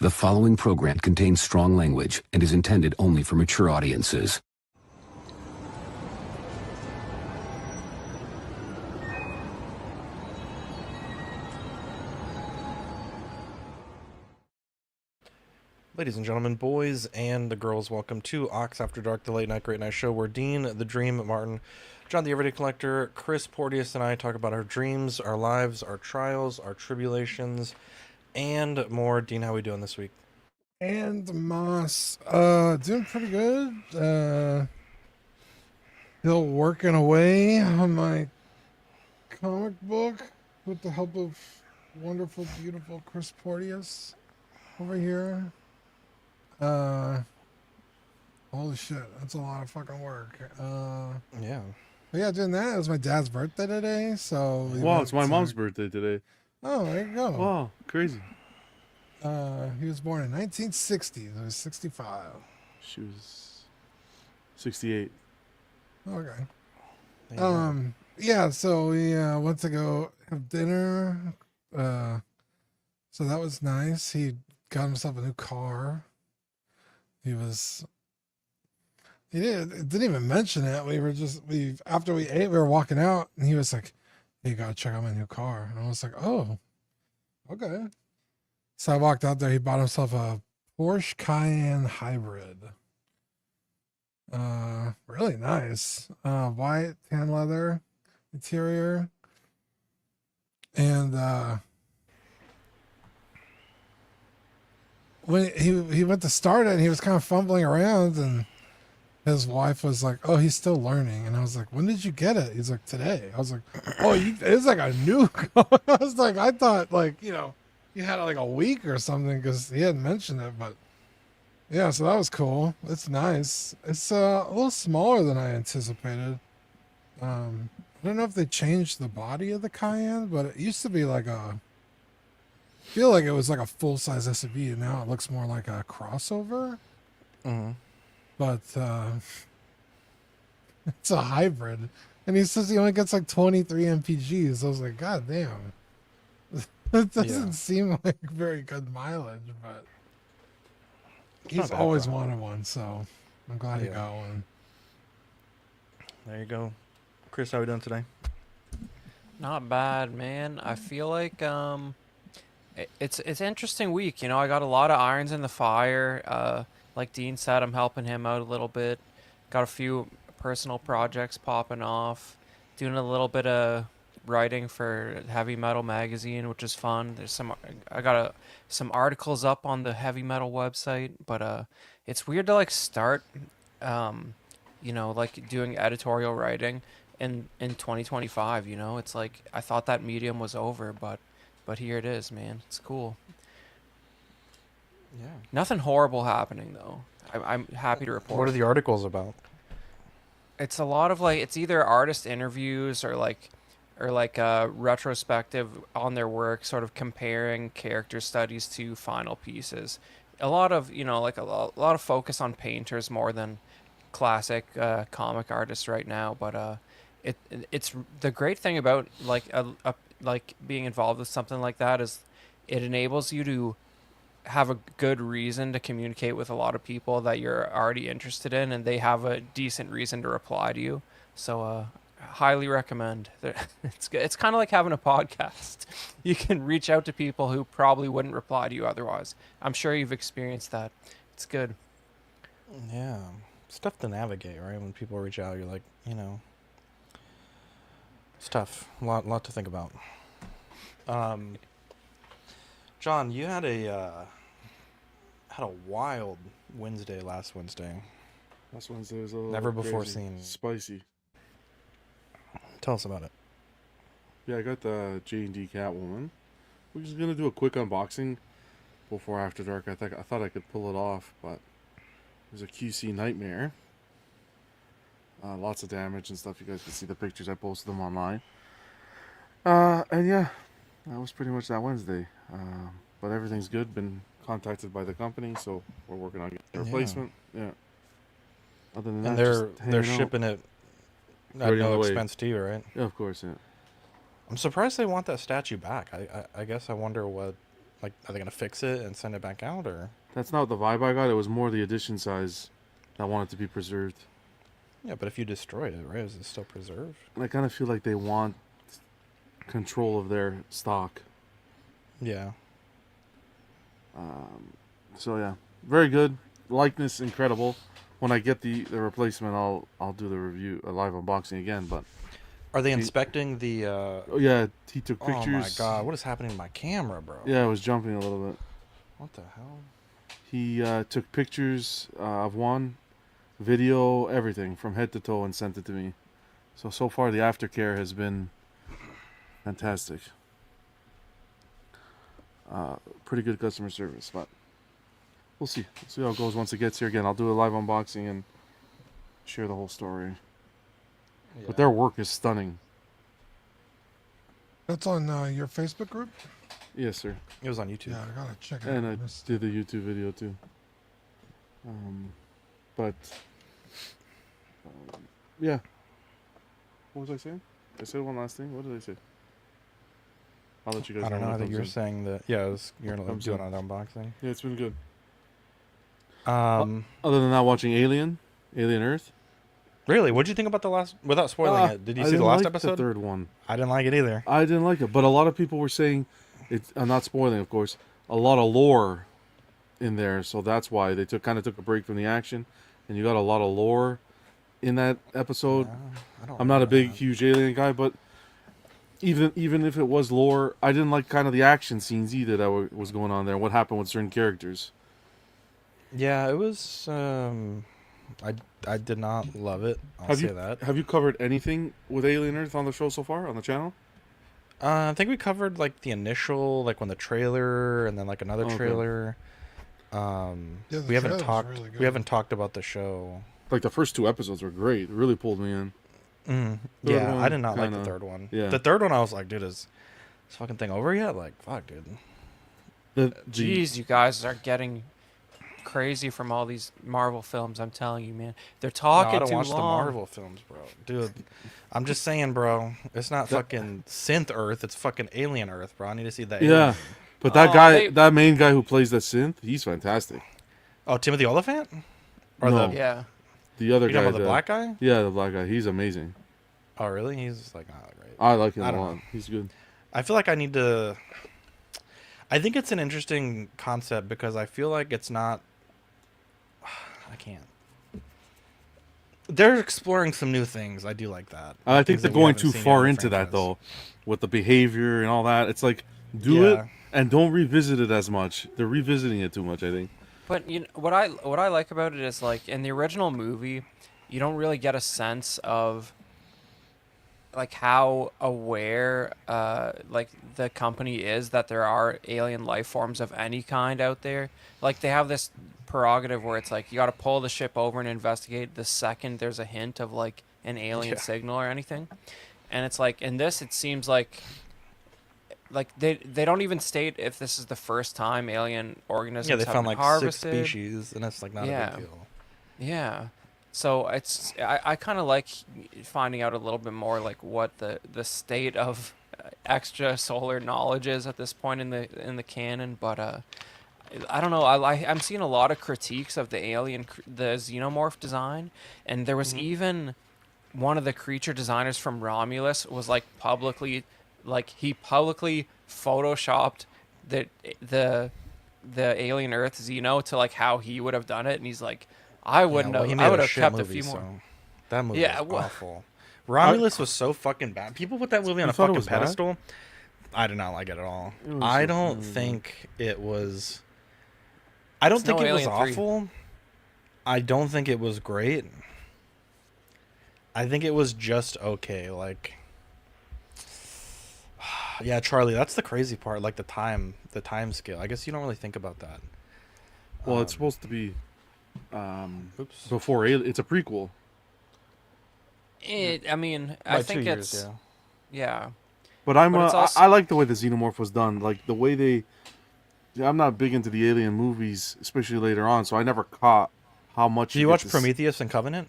The following program contains strong language and is intended only for mature audiences. Ladies and gentlemen, boys and the girls, welcome to Ox After Dark, the late night great night show where Dean, the Dream Martin, John the Everyday Collector, Chris Porteous, and I talk about our dreams, our lives, our trials, our tribulations, and more. Dean, how we doing this week? And Moss, doing pretty good. Still working away on my comic book with the help of wonderful, beautiful Chris Porteous over here. Holy shit, that's a lot of fucking work. Yeah. But yeah, doing that. It was my dad's birthday today, so Wow, it's my mom's birthday today. Oh, there you go. Wow, crazy. He was born in 1960. So he was 65. She was 68. Okay. Yeah. Yeah, so we went to go have dinner. So that was nice. He got himself a new car. He didn't even mention it. After we ate, we were walking out, and he was like, "Hey, you gotta check out my new car." And I was like, "Oh, okay." So I walked out there. He bought himself a Porsche Cayenne Hybrid. Really nice. White tan leather interior. And when he went to start it, and he was kind of fumbling around, and his wife was like, "Oh, he's still learning." And I was like, "When did you get it?" He's like, "Today." I was like, "Oh, it's like a new car." I was like, I thought you had it like a week or something because he hadn't mentioned it, but yeah, so that was cool. It's nice. It's a little smaller than I anticipated. I don't know if they changed the body of the Cayenne, but it used to be I feel like it was like a full-size SUV, and now it looks more like a crossover. Mm-hmm. But it's a hybrid, and he says he only gets like 23 mpgs. I was like, God damn. It doesn't seem like very good mileage, but he's always wanted one, so I'm glad he got one. There you go. Chris, how we doing today? Not bad, man. I feel like it's an interesting week. You know, I got a lot of irons in the fire. Like Dean said, I'm helping him out a little bit. Got a few personal projects popping off. Doing a little bit of writing for Heavy Metal magazine, which is fun. I got some articles up on the Heavy Metal website, but it's weird to start doing editorial writing in 2025. You know, it's like I thought that medium was over, but here it is, man. It's cool. Yeah. Nothing horrible happening though. I'm happy to report. What are the articles about? It's a lot of it's either artist interviews or retrospective on their work, sort of comparing character studies to final pieces. A lot of a lot of focus on painters more than classic comic artists right now. But it's the great thing about being involved with something like that is it enables you to have a good reason to communicate with a lot of people that you're already interested in, and they have a decent reason to reply to you. So highly recommend. It's kind of like having a podcast. You can reach out to people who probably wouldn't reply to you otherwise. I'm sure you've experienced that. It's good. Yeah. It's tough to navigate, right? When people reach out, you're like, it's tough. A lot to think about. John, you had a wild Wednesday last Wednesday. Last Wednesday was a little Never before crazy. seen. Spicy. Tell us about it. Yeah, I got the J&D Catwoman. We're just gonna do a quick unboxing before After Dark. I thought I could pull it off, but it was a QC nightmare. Lots of damage and stuff. You guys can see the pictures. I posted them online. And yeah, that was pretty much that Wednesday. But everything's good. Been contacted by the company, so we're working on getting a replacement. Yeah. Other than And that, they're shipping it at no expense to you, right? Yeah, of course. Yeah. I'm surprised they want that statue back. I guess I wonder what Like, are they gonna fix it and send it back out, or? That's not the vibe I got. It was more the edition size that wanted to be preserved. Yeah, but if you destroy it, right, is it still preserved? I kind of feel like they want control of their stock. Yeah. So yeah, very good. Likeness incredible. When I get the replacement, I'll do the review, a live unboxing again. But Are they inspecting the? oh yeah, he took pictures. Oh my god, what is happening to my camera, bro? Yeah, it was jumping a little bit. What the hell? He took pictures of one, video, everything from head to toe, and sent it to me. So far the aftercare has been fantastic. Pretty good customer service, but we'll see. We'll see how it goes once it gets here. Again, I'll do a live unboxing and share the whole story. But their work is stunning. That's on your Facebook group. Yes, sir. It was on YouTube. Yeah, I gotta check it And out. I Missed did a YouTube video too. But yeah. What was I saying? I said one last thing. What did I say? I'll let you guys I don't know. when I it think comes you were in. saying that. Yeah, you're gonna Thumbs do up. another unboxing. Yeah, it's been good. Um, Other than that, watching Alien Earth. really, what'd you think about the last? Without spoiling it, did you I see the didn't last like episode? The third one. I didn't like it either. I didn't like it, but a lot of people were saying it's. I'm not spoiling, of course. A lot of lore in there, so that's why they kind of took a break from the action, and you got a lot of lore in that episode. I don't I'm not a remember big, that. huge Alien guy, but even if it was lore, I didn't like kind of the action scenes either that was going on there. What happened with certain characters? Yeah, it was. I did not love it. I'll say that. Have you covered anything with Alien Earth on the show so far on the channel? I think we covered like the initial, like when the trailer, and then like another Okay. trailer. Yeah, the We haven't trailer's talked. really good. We haven't talked about the show. Like the first 2 episodes were great. It really pulled me in. Third Third I one, did not like the kinda- third one. yeah. The third one, I was like, dude, is this fucking thing over yet? Like, fuck, dude. The Jeez, you guys are getting crazy from all these Marvel films. I'm telling you, man. They're No, talking I don't too watch long. the Marvel films, bro. Dude, I'm just saying, bro. It's not fucking Synth Earth. It's fucking Alien Earth, bro. I need to see that. Yeah, alien. but that Oh, guy, they- that main guy who plays the synth, he's fantastic. Oh, Timothy Oliphant? Or No. the Yeah. The other you guy, talking about the black guy? Yeah, the black guy. He's amazing. Oh, really? He's like not great. I like him I a don't lot. know. He's good. I feel like I need to. I think it's an interesting concept because I feel like it's not. I can't. They're exploring some new things. I do like that. I think Things they're that we going haven't too seen yet far in the into that franchise. though, with the behavior and all that. It's like do Yeah. it and don't revisit it as much. They're revisiting it too much, I think. But you know, what I like about it is like in the original movie, you don't really get a sense of like how aware like the company is that there are alien life forms of any kind out there. Like they have this prerogative where it's like you got to pull the ship over and investigate the second there's a hint of like an alien Yeah. signal or anything. And it's like in this it seems like they don't even state if this is the first time alien organisms Yeah, they have found been like harvested. 6 species, and that's like not a Yeah. big deal. Yeah. So I kind of like finding out a little bit more like what the state of extrasolar knowledge is at this point in the canon, but I don't know. I'm seeing a lot of critiques of the the xenomorph design, and there was even one of the creature designers from Romulus was like he publicly photoshopped the Alien Earth Xeno to like how he would have done it, and he's like, I wouldn't Yeah, well, he have. made I would a have shit kept movie, a few more. so that movie Yeah, was well- awful. Romulus was so fucking bad. People put that movie on You a thought it fucking was bad? pedestal. I did not like it at all. It was I so- don't think it was. I don't It's think no it was Alien 3. awful. I don't think it was great. I think it was just okay. Like, yeah, Charlie, that's the crazy part. Like the time scale. I guess you don't really think about that. Well, it's Um, supposed to be Oops. before it's a prequel. I mean, By I think 2 years, it's yeah. yeah. But I'm But it's also- I like the way the xenomorph was done. Like the way they. I'm not big into the alien movies, especially later on, so I never caught how much. Do you get watch to Prometheus and Covenant?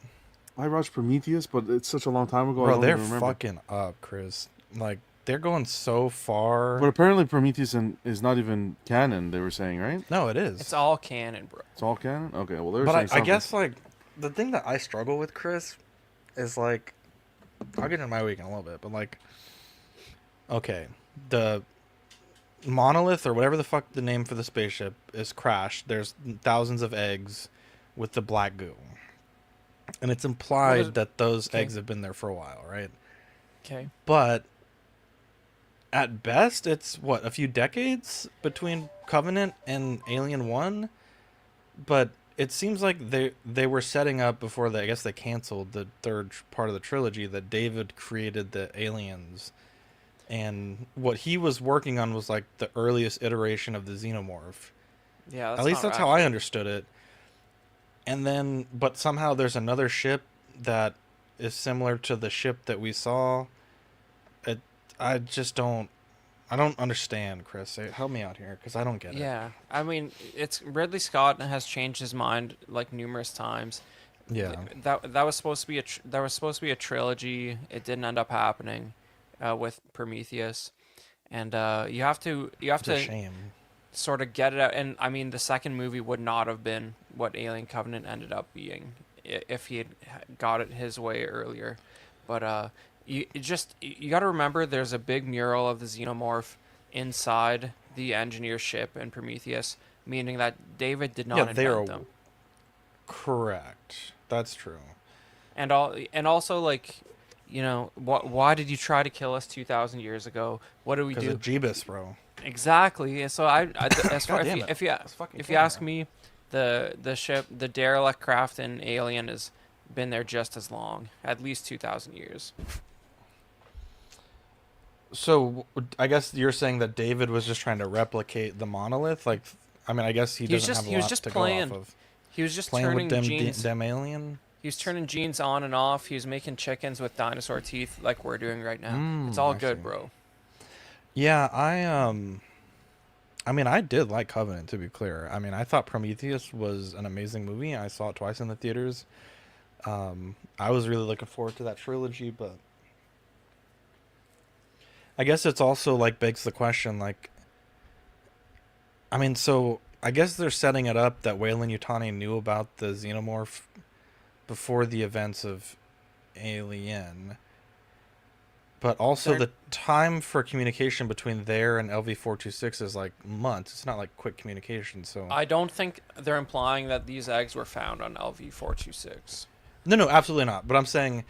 I watched Prometheus, but it's such a long time ago. I Bro, don't they're even remember. fucking up, Chris. Like they're going so far. But apparently Prometheus is not even canon. They were saying, right? No, it is. It's all canon, bro. It's all canon. Okay, well they were But saying I something. guess like the thing that I struggle with, Chris, is like I'll get into my week in a little bit, but like okay, the monolith or whatever the fuck the name for the spaceship is crashed. There's thousands of eggs with the black goo. And it's implied that those Okay. eggs have been there for a while, right? Okay. But at best it's what, a few decades between Covenant and Alien 1? But it seems like they were setting up before I guess they canceled the third part of the trilogy that David created the aliens. And what he was working on was like the earliest iteration of the xenomorph. Yeah. At least not that's how I accurate. understood it. And then, but somehow there's another ship that is similar to the ship that we saw. I don't understand, Chris. Help me out here, because I don't get it. Yeah, I mean, it's Ridley Scott has changed his mind like numerous times. Yeah. That was supposed to be a trilogy. It didn't end up happening with Prometheus, and you have to It's a shame. sort of get it out. And I mean, the second movie would not have been what Alien Covenant ended up being if he had got it his way earlier. But you got to remember, there's a big mural of the xenomorph inside the engineer ship in Prometheus, meaning that David did not they are invent them. correct. That's true. And also, like, you know, why did you try to kill us 2,000 years ago? What do we Because do? of Jeebus, bro. Exactly. And so as far God damn it. if you It's fucking if you killing ask me. me, the ship, the derelict craft in Alien has been there just as long, at least 2,000 years. So I guess you're saying that David was just trying to replicate the monolith? Like, I mean, I guess he doesn't have a lot to go off of. He was just Playing turning with them, genes. them alien? He was turning genes on and off. He was making chickens with dinosaur teeth, like we're doing right now. It's all I good, see. bro. Yeah, I mean, I did like Covenant, to be clear. I mean, I thought Prometheus was an amazing movie. I saw it twice in the theaters. I was really looking forward to that trilogy, but I guess it's also like begs the question, like, I mean, so I guess they're setting it up that Weyland Yutani knew about the xenomorph before the events of Alien. But also They're- the time for communication between there and LV-426 is like months. It's not like quick communication, so... I don't think they're implying that these eggs were found on LV-426. No, absolutely not. But I'm saying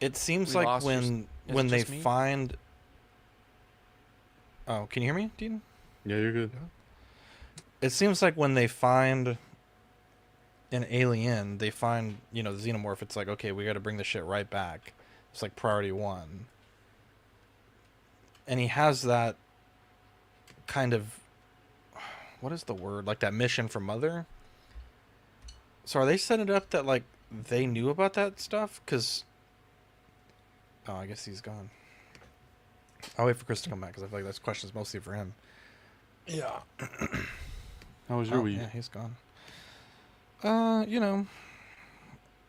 it seems We like lost your- when is when it they just me? find... Oh, can you hear me, Dean? Yeah, you're good. It seems like when they find an alien, they find, you know, the xenomorph, it's like, okay, we got to bring the shit right back. It's like priority one. And he has that kind of, what is the word? Like that mission for Mother? So are they setting it up that, like, they knew about that stuff? Because, oh, I guess he's gone. I'll wait for Chris to come back, because I feel like this question is mostly for him. Yeah. How was your Oh, week? yeah, he's gone. You know,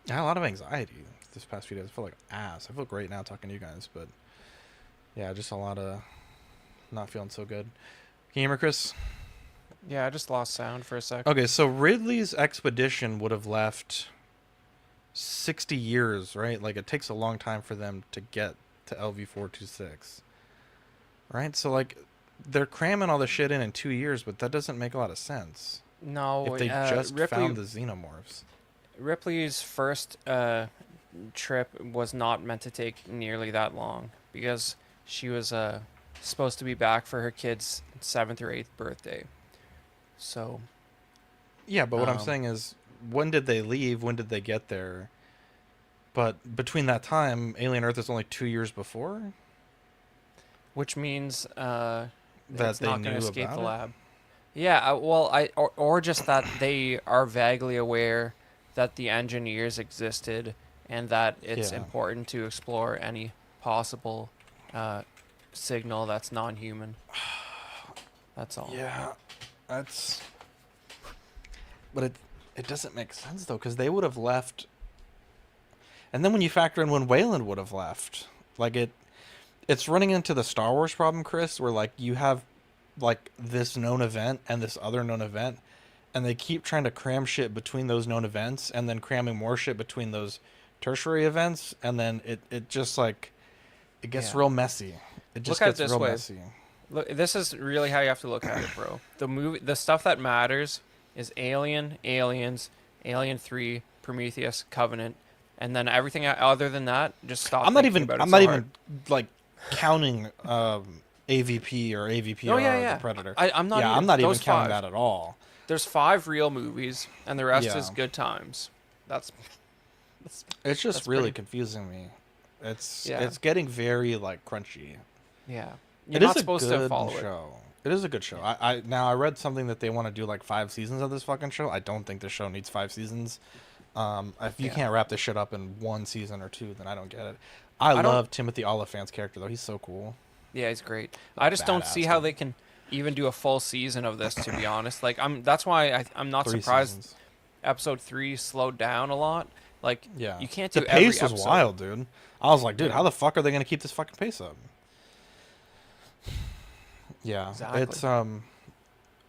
I had a lot of anxiety this past few days. I feel like ass. I feel great now talking to you guys, but yeah, just a lot of not feeling so good. Can you hear me, Chris? Yeah, I just lost sound for a sec. Okay, so Ridley's expedition would have left 60 years, right? Like, it takes a long time for them to get to LV-426, right? So, like, they're cramming all the shit in 2 years, but that doesn't make a lot of sense. No, If they just Ripley, found the xenomorphs. Ripley's first trip was not meant to take nearly that long because she was supposed to be back for her kid's 7th or 8th birthday. So, Yeah, but what I'm Um, saying is, when did they leave? When did they get there? But between that time, Alien Earth is only 2 years before which means that it's they not knew going to escape about the it? lab. Yeah, or just that they are vaguely aware that the engineers existed and that it's Yeah. important to explore any possible signal that's non-human. That's all. Yeah, that's. But it doesn't make sense though, because they would have left. And then when you factor in when Wayland would have left, like it's running into the Star Wars problem, Chris, where like you have like this known event and this other known event, and they keep trying to cram shit between those known events, and then cramming more shit between those tertiary events, and then it just like it gets Yeah. real messy. It just Look at it gets this real way. messy. Look, this is really how you have to look at it, bro. The stuff that matters is Alien, Aliens, Alien 3, Prometheus, Covenant, and then everything other than that, just stop. I'm not thinking even about it I'm so not hard. even like counting AVP or AVPR Oh yeah, yeah. the Predator. I'm not. Yeah, even, I'm not even those counting five. that at all. There's 5 real movies, and the rest Yeah. is good times. That's It's just That's really pretty- confusing me. It's Yeah. it's getting very like crunchy. yeah. It You're is not a supposed good to follow it. show. It is a good show. I read something that they want to do like 5 seasons of this fucking show. I don't think this show needs 5 seasons. If you Yeah. can't wrap this shit up in 1 season or 2, then I don't get it. I don't- love Timothy Olyphant's character though. He's so cool. Yeah, he's great. I just don't see how dude. they can even do a full season of this. To be honest, like that's why I'm not 3 surprised. seasons. Episode 3 slowed down a lot. Like, Yeah. you can't do the every pace was episode. wild, dude. I was like, dude, Yeah. how the fuck are they gonna keep this fucking pace up? Yeah, Exactly.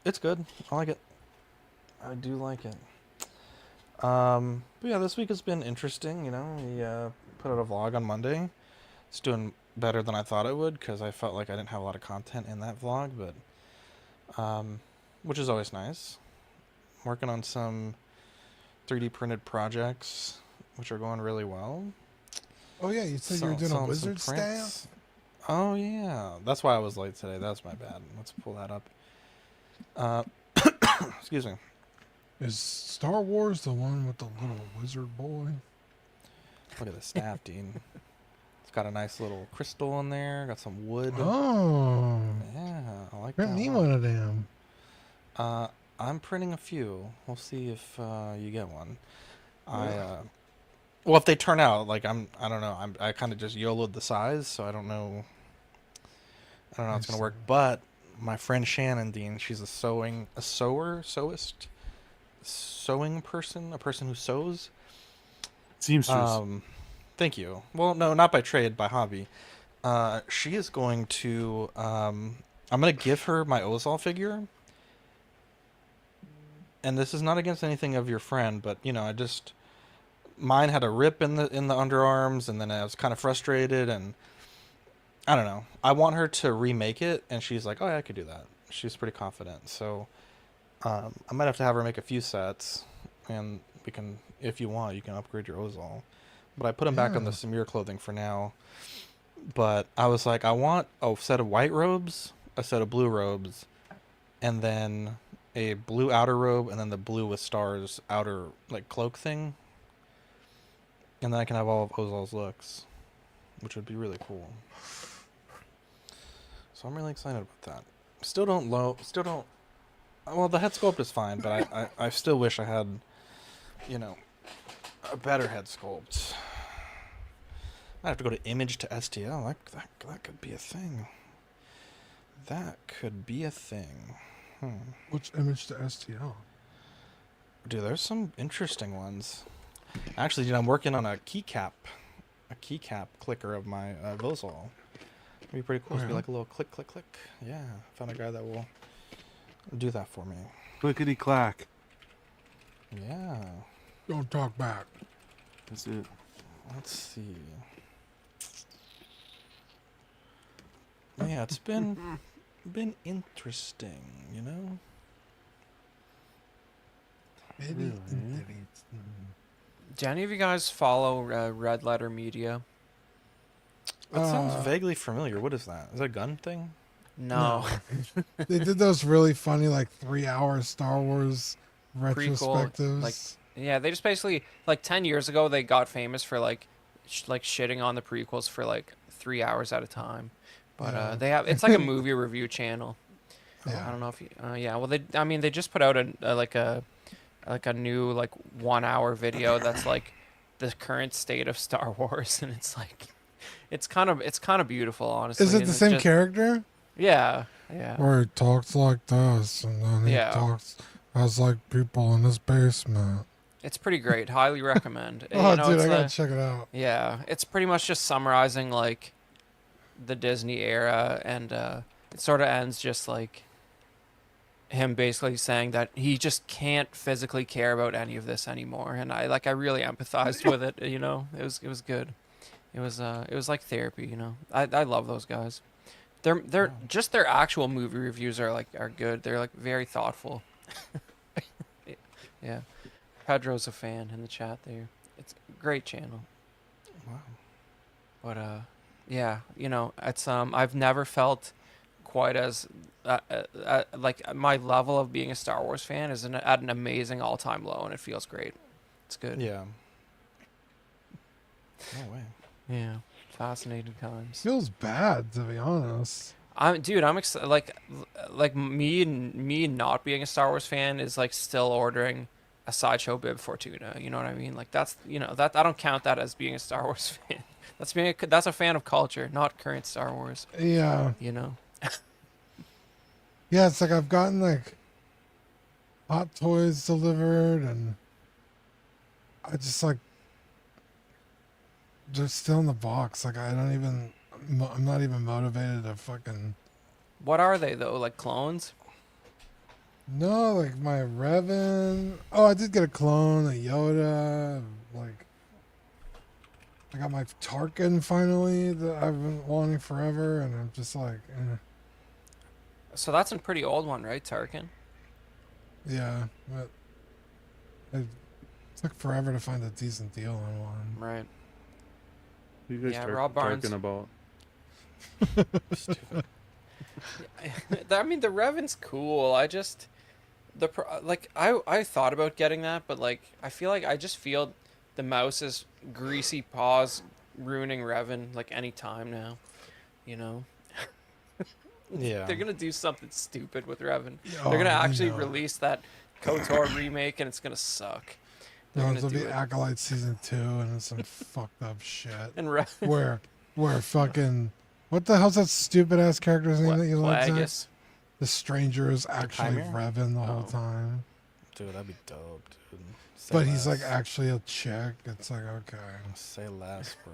it's good. I like it. I do like it. But yeah, this week has been interesting. You know, we put out a vlog on Monday. It's doing better than I thought it would because I felt like I didn't have a lot of content in that vlog, but which is always nice. Working on some 3D printed projects, which are going really well. Oh yeah, you said you were doing a Selling some wizard prints. staff. Oh yeah, that's why I was late today. That's my bad. Let's pull that up. Excuse me. Is Star Wars the one with the little wizard boy? Look at the staff, Dean. It's got a nice little crystal in there. Got some wood. Oh, Yeah, I like print that. me a lot. one of them. I'm printing a few. We'll see if you get one. Well, if they turn out like I don't know. I kind of just YOLO'd the size, so I don't know. I don't know how it's gonna work. But my friend Shannon Dean, she's a sewing person, a person who sews. Seamstress. Thank you. Well, no, not by trade, by hobby. She is going to. I'm gonna give her my Ozol figure. And this is not against anything of your friend, but you know, mine had a rip in the underarms, and then I was kind of frustrated, and I don't know. I want her to remake it, and she's like, "Oh yeah, I could do that." She's pretty confident, so I might have to have her make a few sets, and we can, if you want, you can upgrade your Ozol. But I put him back on the Yeah. Samir clothing for now. But I was like, I want a set of white robes, a set of blue robes, and then a blue outer robe, and then the blue with stars outer like cloak thing. And then I can have all of Ozol's looks, which would be really cool. So I'm really excited about that. Still don't. Well, the head sculpt is fine, but I still wish I had, you know, a better head sculpt. I have to go to image to STL. That could be a thing. That could be a thing. Which image to STL? Dude, there's some interesting ones. Actually, dude, I'm working on a keycap clicker of my Vozol. It'd be pretty cool. It'd be Yeah. like a little click, click, click. Yeah, found a guy that will do that for me. Clickety clack. Yeah. Don't talk back. That's it. Let's see. Yeah, it's been interesting, you know. Maybe. Do any of you guys follow Red Letter Media? That sounds vaguely familiar. What is that? Is that a gun thing? No. They did those really funny, like 3-hour Star Wars retrospectives. Yeah, they just basically like 10 years ago they got famous for like shitting on the prequels for like 3 hours at a time. But Yeah. they have it's like a movie review channel. Yeah. I don't know if you yeah, well they just put out a new like 1 hour video that's like the current state of Star Wars, and it's kind of beautiful, honestly. Is it and the it's same just- character? Yeah. Where he talks like this, and then he Yeah. talks as like people in his basement. It's pretty great. Highly recommend. Oh, dude, it's I gotta check it out. yeah, it's pretty much just summarizing like the Disney era, and it sort of ends just like him basically saying that he just can't physically care about any of this anymore. And I really empathized with it. You know, it was good. It was like therapy. You know, I love those guys. They're just their actual movie reviews are good. They're like very thoughtful. Yeah, Pedro's a fan in the chat there. It's a great channel. Wow. But yeah, you know, it's I've never felt quite as like my level of being a Star Wars fan is at an amazing all-time low, and it feels great. It's good. Yeah. No way. Yeah, fascinating times. Feels bad, to be honest. I'm like me not being a Star Wars fan is like still ordering a Sideshow bib Fortuna. You know what I mean? Like that's, you know, that I don't count that as being a Star Wars fan. That's a fan of culture, not current Star Wars. Yeah. You know. Yeah, it's like I've gotten like Hot Toys delivered, and I just like they're still in the box. Like I'm not even motivated to fucking. What are they though? Like clones? No, like my Revan. Oh, I did get a clone, a Yoda. Like I got my Tarkin finally that I've been wanting forever, and I'm just like, So that's a pretty old one, right, Tarkin? yeah, but it took forever to find a decent deal on one. Right. Who you guys Yeah, Rob Barnes. talking about? Stupid. I mean, the Revan's cool. I just I thought about getting that, but like I feel like I just feel the mouse's greasy paws ruining Revan like any time now. You know. Yeah. They're gonna do something stupid with Revan. Oh, They're gonna I actually know. release that KOTOR remake, and it's gonna suck. They're No, gonna it'll do be it. Acolyte season 2, and it's some fucked up shit. And Where fucking what the hell's that stupid ass character's name that you like? Zach? Plagueis. The stranger is actually Chimera? Revan the whole Oh. time, Dude, that'd be dope, dude. Say but he's like less. actually a chick. It's like okay. Say less, bro.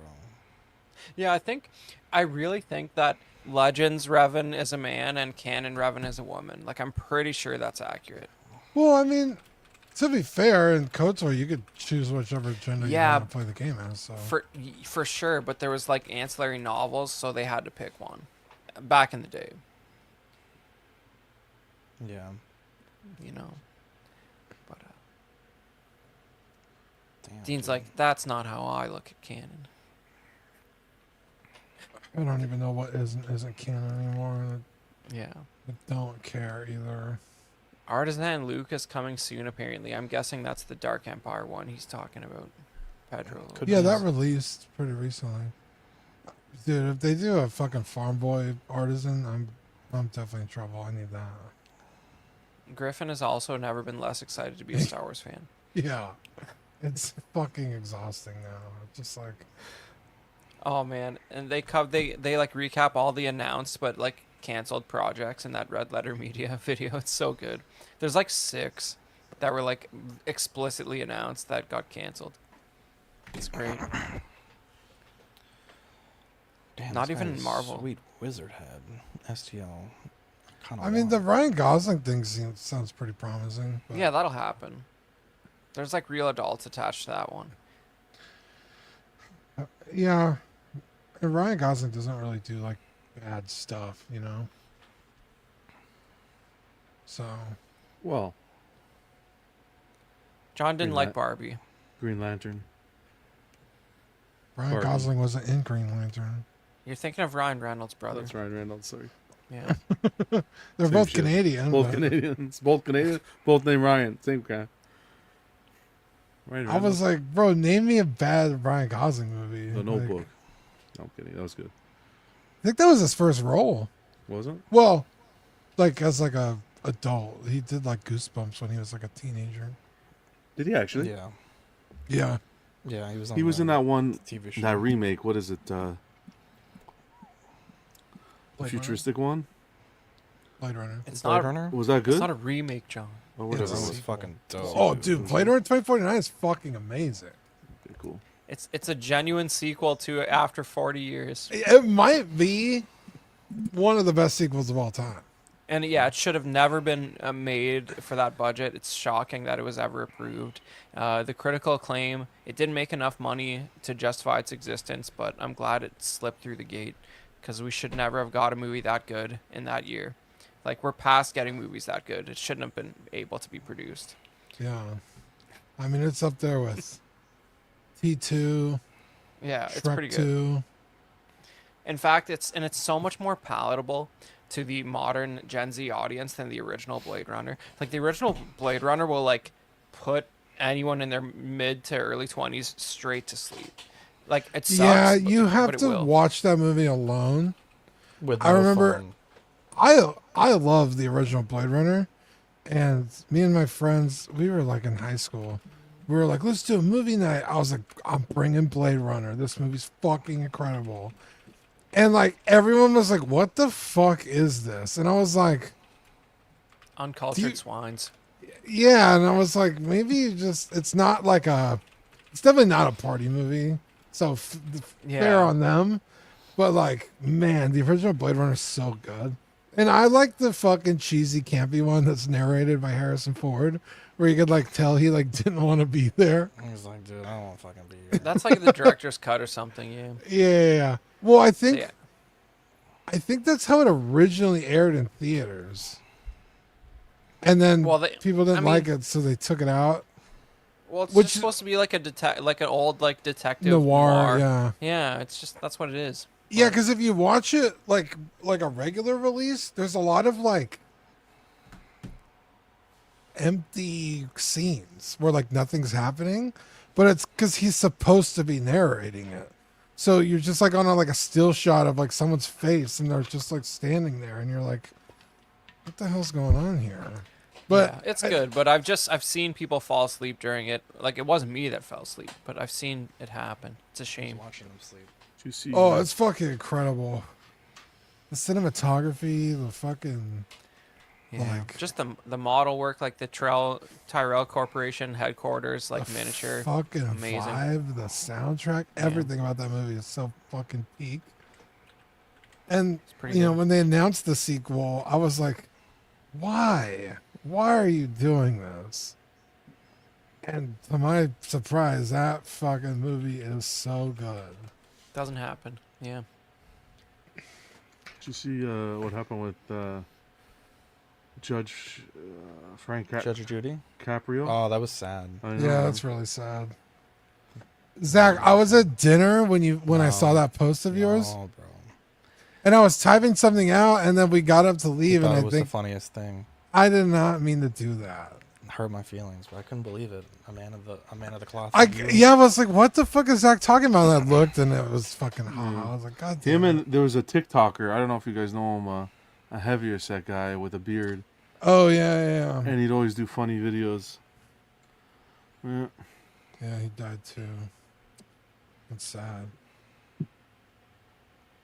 Yeah, I really think that Legends Revan is a man and Canon Revan is a woman. Like, I'm pretty sure that's accurate. Well, I mean, to be fair, in KOTOR you could choose whichever gender Yeah, you want to play the game as. So For sure, but there was like ancillary novels, so they had to pick one. Back in the day, Yeah. you know. But Damn. Dean's dude. like, that's not how I look at canon. I don't even know what isn't canon anymore. Yeah. I don't care either. Artisan Luke is coming soon, apparently. I'm guessing that's the Dark Empire one he's talking about. Pedro. Could Yeah, be. that released pretty recently. Dude, if they do a fucking Farm Boy Artisan, I'm definitely in trouble. I need that. Griffin has also never been less excited to be a Star Wars fan. Yeah. It's fucking exhausting now. It's just like Oh man, and they like recap all the announced but like canceled projects in that Red Letter Media video. It's so good. There's like 6 that were like explicitly announced that got canceled. It's great. Damn, Not this even guy has Marvel. Sweet wizard head. STL. Kinda I mean the want. Ryan Gosling thing sounds pretty promising. But Yeah, that'll happen. There's like real adults attached to that one. yeah. And Ryan Gosling doesn't really do like bad stuff, you know. So Well, John didn't Green like Lan- Barbie. Green Lantern. Ryan Pardon. Gosling wasn't in Green Lantern. You're thinking of Ryan Reynolds' brother. That's Ryan Reynolds. Sorry, Yeah. They're Same both shit. Canadian. both but Canadians. Both Canadian. Both named Ryan. Same guy. Ryan I was Reynolds. like, bro, name me a bad Ryan Gosling movie. The Like, Notebook. No, I'm kidding. That was good. I think that was his first role. Wasn't? Well, like as like a adult, he did like Goosebumps when he was like a teenager. Did he actually? Yeah. Yeah, Yeah, he was on He was in that one, TV show. that remake. What is it? Blade Futuristic one. Blade Runner. It's Blade not Runner? Was that good? It's not a remake, John. Or Yeah, whatever. it's That it was was. fucking dope. Oh, dude, Blade Runner 2049 is fucking amazing. Okay, cool. It's a genuine sequel to After 40 Years. It might be one of the best sequels of all time. And yeah, it should have never been made for that budget. It's shocking that it was ever approved. The critical acclaim, it didn't make enough money to justify its existence, but I'm glad it slipped through the gate because we should never have got a movie that good in that year. Like, we're past getting movies that good. It shouldn't have been able to be produced. Yeah. I mean, it's up there with T2, Yeah, it's Shrek pretty good. 2. In fact, it's so much more palatable to the modern Gen Z audience than the original Blade Runner. Like, the original Blade Runner will like put anyone in their mid to early 20s straight to sleep. Like, it sucks. Yeah, but- you but have it to will. watch that movie alone. With I no remember- phone. I love the original Blade Runner, and me and my friends, we were like in high school. We were like, let's do a movie night. I was like, I'm bringing Blade Runner. This movie's fucking incredible. And like everyone was like, what the fuck is this? And I was like, Uncultured Do you- swines. yeah. And I was like, maybe it's not like it's definitely not a party movie. So Yeah. fair on them. But like, man, the original Blade Runner is so good. And I like the fucking cheesy, campy one that's narrated by Harrison Ford, where you could like tell he like didn't want to be there. He's like, dude, I don't want to fucking be here. That's like the director's cut or something. Yeah. Yeah. Well, I think Yeah. I think that's how it originally aired in theaters. And then Well, people didn't I mean- like it, so they took it out. Well, it's Which- just supposed to be like like an old like detective Noir, yeah. Yeah, it's just that's what it is. Yeah, because if you watch it like a regular release, there's a lot of like empty scenes where like nothing's happening, but it's because he's supposed to be narrating it. So you're just like on like a still shot of like someone's face, and they're just like standing there, and you're like, "What the hell's going on here?" But Yeah, it's good, but I've seen people fall asleep during it. Like, it wasn't me that fell asleep, but I've seen it happen. It's a shame. Watching them sleep. Did you see? Oh, it's fucking incredible. The cinematography, the fucking Yeah. like Just the model work, like the Tyrell Corporation headquarters, like the miniature. fucking amazing. vibe, the soundtrack, Yeah. everything about that movie is so fucking peak. And It's pretty you know, good. when they announced the sequel, I was like, why? Why are you doing this? And to my surprise, that fucking movie is so good. Doesn't happen. Yeah. Did you see what happened with Judge Frank Judge Judy? Caprio? Oh, that was sad. I know, Yeah, man. that's really sad. Zach, I was at dinner when I saw No. that post of yours, Oh, bro. and I was typing something out, and then we got up to I leave, thought and it I was think the funniest thing. I did not mean to do that. It hurt my feelings, but I couldn't believe it. A man of the cloth. I like you. yeah, I was like, what the fuck is Zach talking about? And I looked, and it was fucking hot. I was like, God damn. Him it. and there was a TikToker. I don't know if you guys know him. A heavier set guy with a beard, Oh yeah. and he'd always do funny videos. Yeah. Yeah, he died too. That's sad.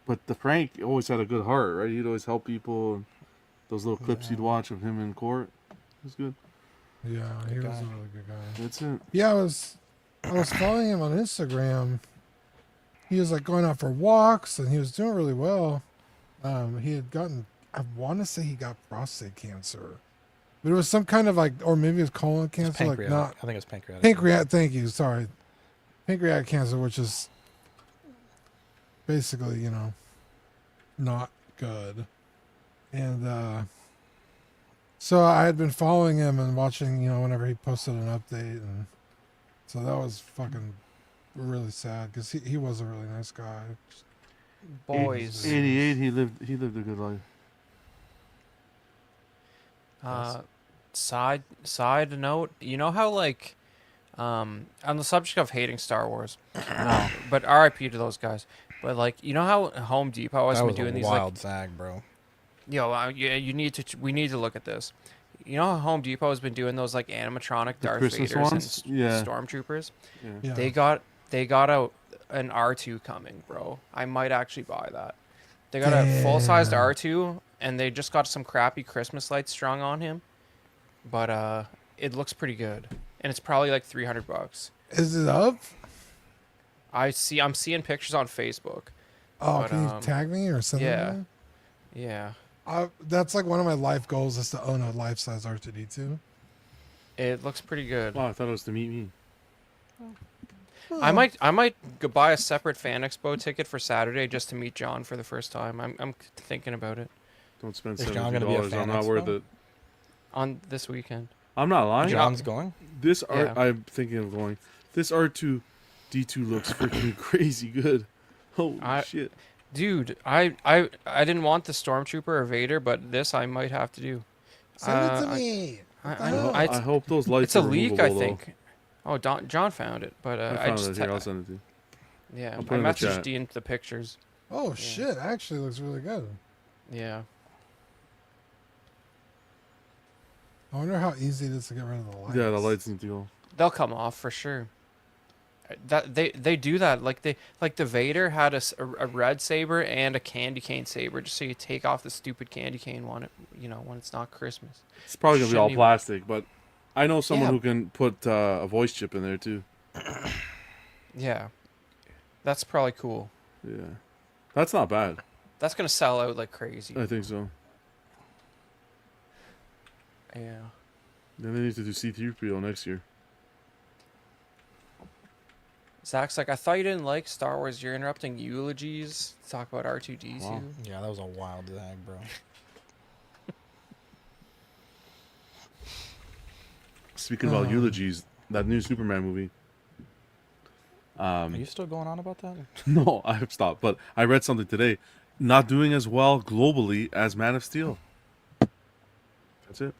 But the Frank always had a good heart, right? He'd always help people. And those little clips you'd watch of him in court, it was good. Yeah, he was guy. a really good guy. That's it. Yeah, I was following him on Instagram. He was like going out for walks, and he was doing really well. He had gotten, I want to say he got prostate cancer, but it was some kind of like, or maybe it was colon It's cancer, like pancreatic. not I think it's pancreatic. pancreatic. Thank you. Sorry, pancreatic cancer, which is basically, you know, not good. And so I had been following him and watching, you know, whenever he posted an update, and so that was fucking really sad because he was a really nice guy. Boys. 88. He lived a good life. Side note, you know how like on the subject of hating Star Wars, but RIP to those guys. But like, you know how Home Depot has That been was a doing these wild zag, bro. you need to we need to look at this. You know how Home Depot has been doing those like animatronic The Darth Christmas Vaders and ones? Yeah. stormtroopers? Yeah. Yeah, They got out an R2 coming, bro. I might actually buy that. They got a full-sized Damn. R2, and they just got some crappy Christmas lights strung on him. But it looks pretty good, and it's probably like $300. is it up? I'm seeing pictures on Facebook. Oh, But, can you tag me or send yeah. them? Yeah. That's like one of my life goals is to own a life-size R2D2. It looks pretty good. Wow, I thought it was to meet me. I might go buy a separate Fan Expo ticket for Saturday just to meet John for the first time. I'm thinking about it Don't spend Is $70. John gonna be a I'm fan not worth expo? it. on this weekend. I'm not lying. John's going. This art, Yeah. I'm thinking of going. This R2D2 looks freaking crazy good. Holy shit! Dude, I didn't want the Stormtrooper or Vader, but this I might have to do. Send it to I- me. I hope those lights It's a are leak, I removable, think. Oh, John found it, but Though. I I found just it here. I'll send it to you. yeah, I'll put I it in the messaged chat. Dean the pictures. Oh shit! Actually, looks really good. Yeah. I wonder how easy it is to get rid of the lights. Yeah, the lights need to go. They'll come off for sure. That they do that like the Vader had a red saber and a candy cane saber just so you take off the stupid candy cane one when it's not Christmas. It's probably gonna be all Shouldn't even- plastic, but I know someone Yeah. who can put a voice chip in there too. Yeah, that's probably cool. Yeah, that's not bad. That's gonna sell out like crazy. I think so. Yeah. Then they need to do C-3PO next year. Zach's like, I thought you didn't like Star Wars. You're interrupting eulogies to talk about R2D2. Wow. Yeah, that was a wild zag, bro. Speaking about eulogies, that new Superman movie. Are you still going on about that? No, I have stopped. But I read something today. Not doing as well globally as Man of Steel. That's it.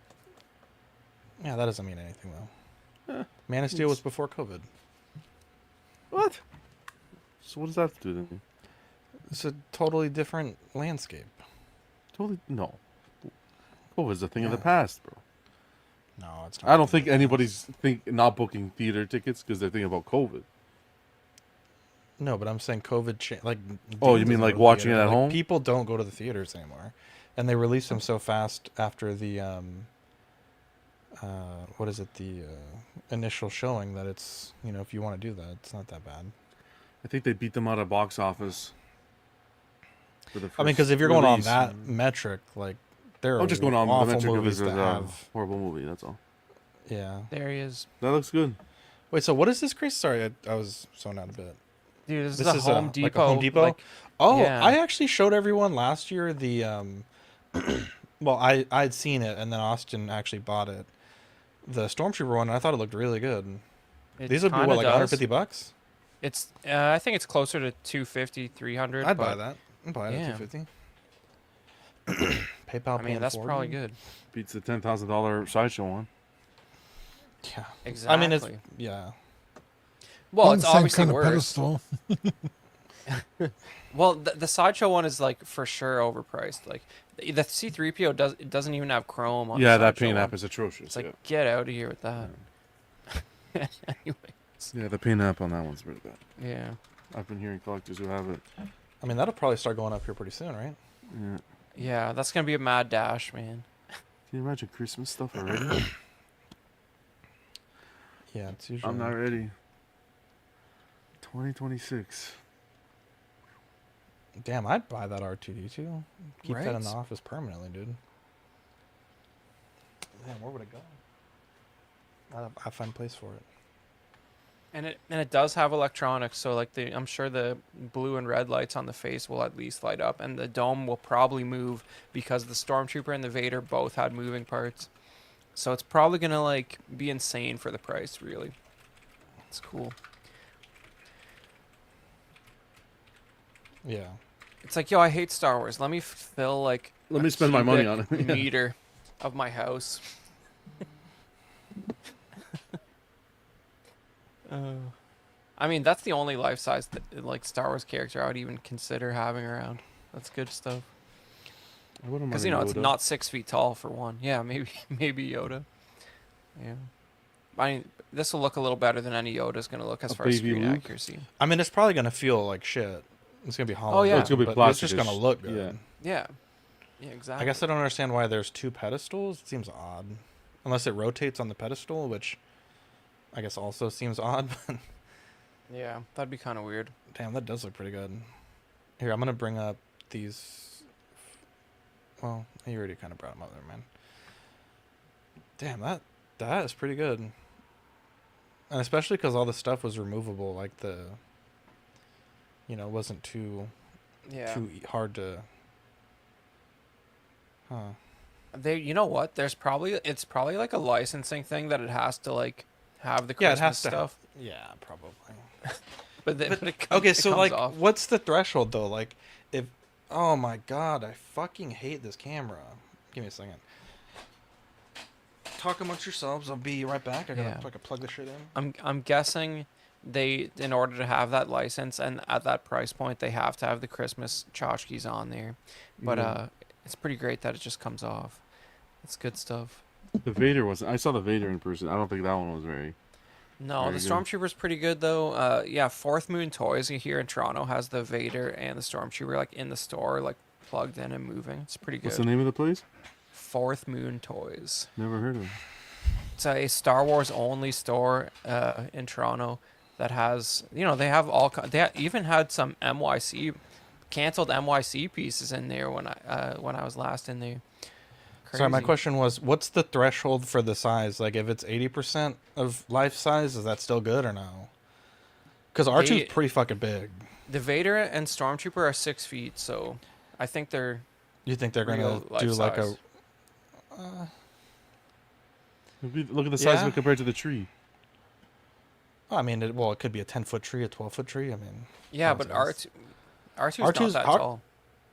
Yeah, that doesn't mean anything though. Man of Steel was before COVID. What? So what does that have to do then? It's a totally different landscape. Totally no. What was a thing of the past, bro? No, it's not. I don't think anybody's not booking theater tickets because they're thinking about COVID. No, but I'm saying COVID. Like. Oh, you Dean mean doesn't like go to watching theater. it at Like, home? People don't go to the theaters anymore, and they release them so fast after the what is it? The initial showing that it's if you want to do that, it's not that bad. I think they beat them out of box office. For the I mean, because first if you're going on release. that metric, like there are I'm just going on the awful metric of movies it that as a have. horrible movie. That's all. Yeah. There he is. That looks good. Wait. So what is this, Chris? Sorry, I was zoned out a bit. Dude, this, This is is a Home like Depot. a Home Depot. Like, Oh, yeah. I actually showed everyone last year the well, I'd seen it and then Austin actually bought it. The Stormtrooper one, and I thought it looked really good. it These would be kinda what, like does. $150? It's I think it's closer to 250, 300. I'd but, buy that. I'd buy it Yeah. at $250. PayPal. I mean, paying that's $40. probably good. Beats the $10,000 sideshow one. Yeah. Exactly. I mean, it's yeah. well, On it's the same obviously kind of worse. pedestal. Well, the sideshow one is like for sure overpriced. Like the C3PO doesn't even have chrome on. Yeah, the that sideshow paint one. app is atrocious. It's like yeah. get out of here with that. Anyway, Yeah, the paint app on that one's really bad. yeah. I've been hearing collectors who have it. I mean, that'll probably start going up here pretty soon, right? Yeah. Yeah, that's gonna be a mad dash, man. Can you imagine Christmas stuff already? Yeah, it's usually. I'm not ready. 2026. Damn, I'd buy that R2D2. Keep that in the Right? office permanently, dude. Damn, where would it go? I find a place for it. And it does have electronics, so like I'm sure the blue and red lights on the face will at least light up, and the dome will probably move because the Stormtrooper and the Vader both had moving parts. So it's probably gonna like be insane for the price, really. It's cool. Yeah. It's like, yo, I hate Star Wars. Let me fill like Let a me spend my money cubic on it. Yeah. meter of my house. I mean, that's the only life-size like Star Wars character I would even consider having around. That's good stuff. I wouldn't Because mind it's Yoda. not 6 feet tall for one. Yeah, maybe Yoda. Yeah. I mean, this will look a little better than any Yoda's gonna look as A far as baby screen Luke? accuracy. I mean, it's probably gonna feel like shit. It's gonna be hollow. yeah. Oh, it's gonna be but plastic. It's just gonna look good. Yeah. Yeah. Yeah, exactly. I guess I don't understand why there's two pedestals. It seems odd, unless it rotates on the pedestal, which I guess also seems odd. Yeah, that'd be kind of weird. Damn, that does look pretty good. Here, I'm gonna bring up these. Well, you already kind of brought them up there, man. Damn, that is pretty good. And especially because all the stuff was removable, like it wasn't too Yeah. hard to. Huh. You know what? It's probably like a licensing thing that it has to like have the Yeah, Christmas it has to. stuff. Yeah, probably. But then, But, but it okay, it so comes like, off. what's the threshold though? Like, if oh my god, I fucking hate this camera. Give me a second. Talk amongst yourselves. I'll be right back. I gotta Yeah. plug this shit in. I'm guessing they, in order to have that license and at that price point, they have to have the Christmas tchotchkes on there. But Yeah. it's pretty great that it just comes off. It's good stuff. The Vader was. I saw the Vader in person. I don't think that one was very. No, Very the good. Stormtrooper's pretty good though. Yeah, Fourth Moon Toys here in Toronto has the Vader and the Stormtrooper like in the store, like plugged in and moving. It's pretty good. What's the name of the place? Fourth Moon Toys. Never heard of it. It's a Star Wars only store in Toronto that has, they have even had some canceled NYC pieces in there when I was last in there. Sorry, my Crazy. question was, what's the threshold for the size? Like, if it's 80% of life size, is that still good or no? Because R2's They- pretty fucking big. The Vader and Stormtrooper are 6 feet, so I think they're You think they're gonna real life do like size. Look at the size Yeah. of it compared to the tree. I mean, it could be a 10-foot tree, a 12-foot tree. I mean, Yeah, Sounds but nice. R2's R2's not that tall.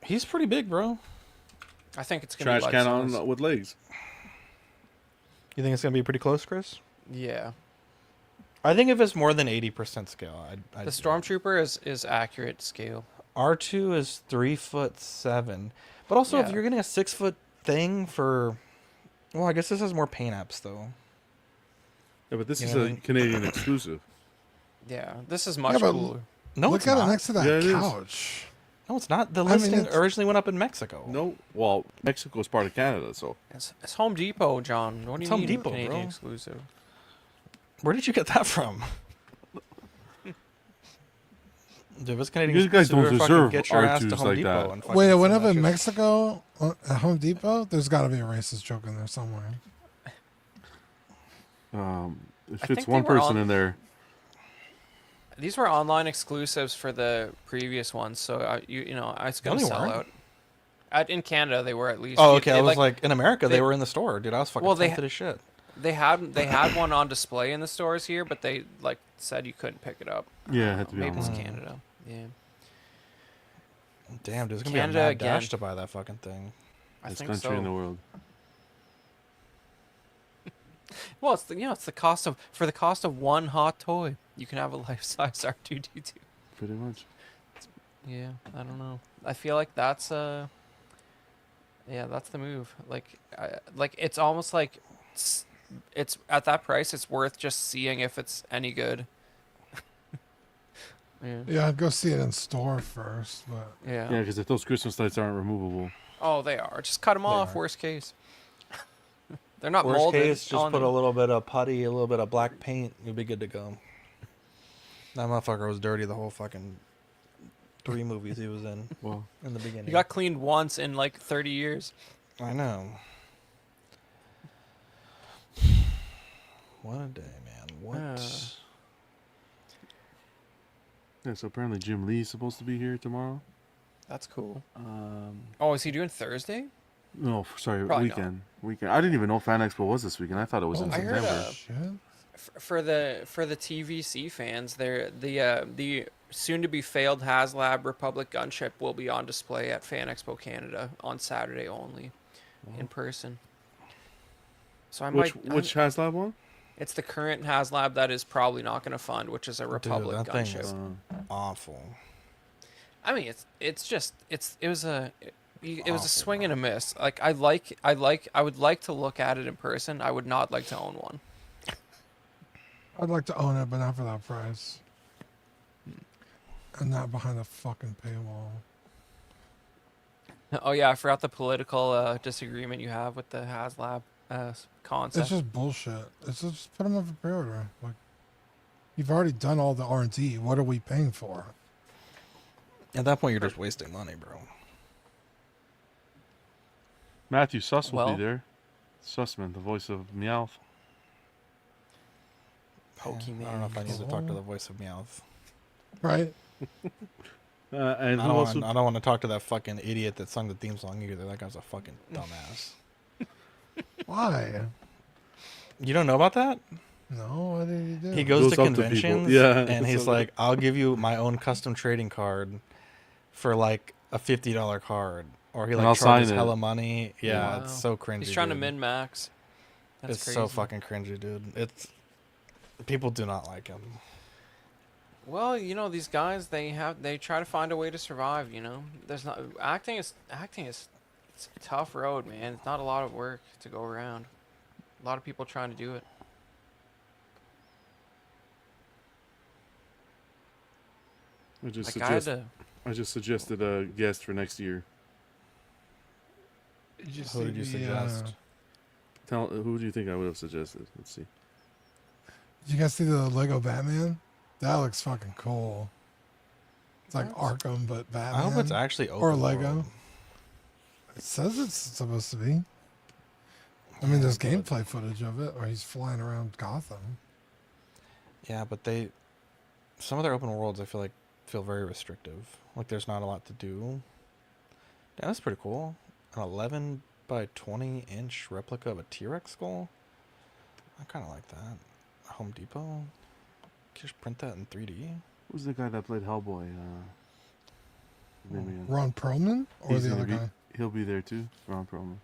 he's pretty big, bro. I think it's gonna Trash be life can size. on with legs. You think it's gonna be pretty close, Chris? Yeah, I think if it's more than 80% scale, I'd the Stormtrooper is accurate scale. R2 is 3'7", but also if Yeah. you're getting a 6-foot thing for, well, I guess this has more paint apps though. Yeah, but this You is know what a I mean? Canadian exclusive. Yeah, this is much but cooler. No, Look it's at not. it next to that Yeah, it is. couch. No, it's not. The I mean, listing it's- originally went up in Mexico. No, well, Mexico is part of Canada, so It's Home Depot, John. What do It's you Home mean Depot, Canadian bro. exclusive? Where did you get that from? Dude, if it's Canadian You guys exclusive, don't you fucking deserve get your ass to R2s Home like Depot that. and fucking Wait, send whenever that in shit. Mexico at Home Depot, there's got to be a racist joke in there somewhere. it I fits think one they were person on- in there. These were online exclusives for the previous ones, so it's gonna they sell weren't. out. In Canada, they were at least. Oh, You- okay. it, I was like, in America, they they- were in the store, dude. I was fucking Well, they tempted as shit. they had one on display in the stores here, but they like said you couldn't pick it up. Yeah, it had to be Maybe it's online. Canada. Yeah, Damn, dude, it's gonna be Canada a mad again. dash to buy that fucking thing. I Best think country in the so. world. Well, it's the cost of one hot toy, you can have a life size R2D2. Pretty much. Yeah, I don't know. I feel like that's that's the move. Like it's almost like it's at that price. It's worth just seeing if it's any good. Yeah. Yeah, I'd go see it in store first, but Yeah, because if those Christmas lights aren't removable, Oh, they are. Just cut them off. are. Worst case. They're not Worst molded. case, just on put a them. little bit of putty, a little bit of black paint. You'll be good to go. That motherfucker was dirty the whole fucking 3 movies he was in well, the beginning. He got cleaned once in like 30 years. I know. What a day, man. What? yeah. So apparently Jim Lee's supposed to be here tomorrow. That's cool. Oh, is he doing Thursday? No, sorry, Probably not. weekend. I didn't even know Fan Expo was this weekend. I thought it was oh, in I heard, September. shit. For the TVC fans, the soon-to-be failed HasLab Republic gunship will be on display at Fan Expo Canada on Saturday only, in person. So I Which might. which HasLab one? It's the current HasLab that is probably not going to fund, which is a Republic that thing gunship. is- Awful. I mean, it was a swing and a miss. Like I would like to look at it in person. I would not like to own one. I'd like to own it, but not for that price. And not behind a fucking paywall. Oh yeah, I forgot the political disagreement you have with the HasLab concept. It's just bullshit. It's just put them up for pre-order. Like, You've already done all the R&D. What are we paying for? At that point, you're just wasting money, bro. Matthew Suss will Well- be there. Sussman, the voice of Meowth. Pokemon. I don't know if I need to talk to the voice of Meowth. Right? And I who don't, else? want, I don't want to talk to that fucking idiot that sung the theme song either. That guy's a fucking dumbass. Why? You don't know about that? No, what did he do? He goes to Goes up to people. conventions, Yeah, and he's so- like, "I'll give you my own custom trading card for like a $50 card," or he And like I'll charges sign it. hella money. Yeah, Wow. it's so cringy. He's trying to dude. min max. That's It's crazy. so fucking cringy, dude. It's people do not like him. Well, you know, these guys, they try to find a way to survive, you know. There's not acting is it's a tough road, man. It's not a lot of work to go around. A lot of people trying to do it. Like I just suggested a guest for next year. Did you Who did you see the, suggest? Who do you think I would have suggested? Let's see. Did you guys see the Lego Batman? That looks fucking cool. It's like Arkham, but Batman. I hope it's actually open or Lego. world. It says it's supposed to be. I mean, there's gameplay footage of it, where he's flying around Gotham. Yeah, but some of their open worlds I feel very restrictive. Like there's not a lot to do. Yeah, that's pretty cool. An 11 by 20 inch replica of a T-Rex skull. I kind of like that. Home Depot. Can you just print that in 3D? Who's the guy that played Hellboy? Name again. Ron Perlman or He's the gonna other be- guy? He'll be there too. Ron Perlman.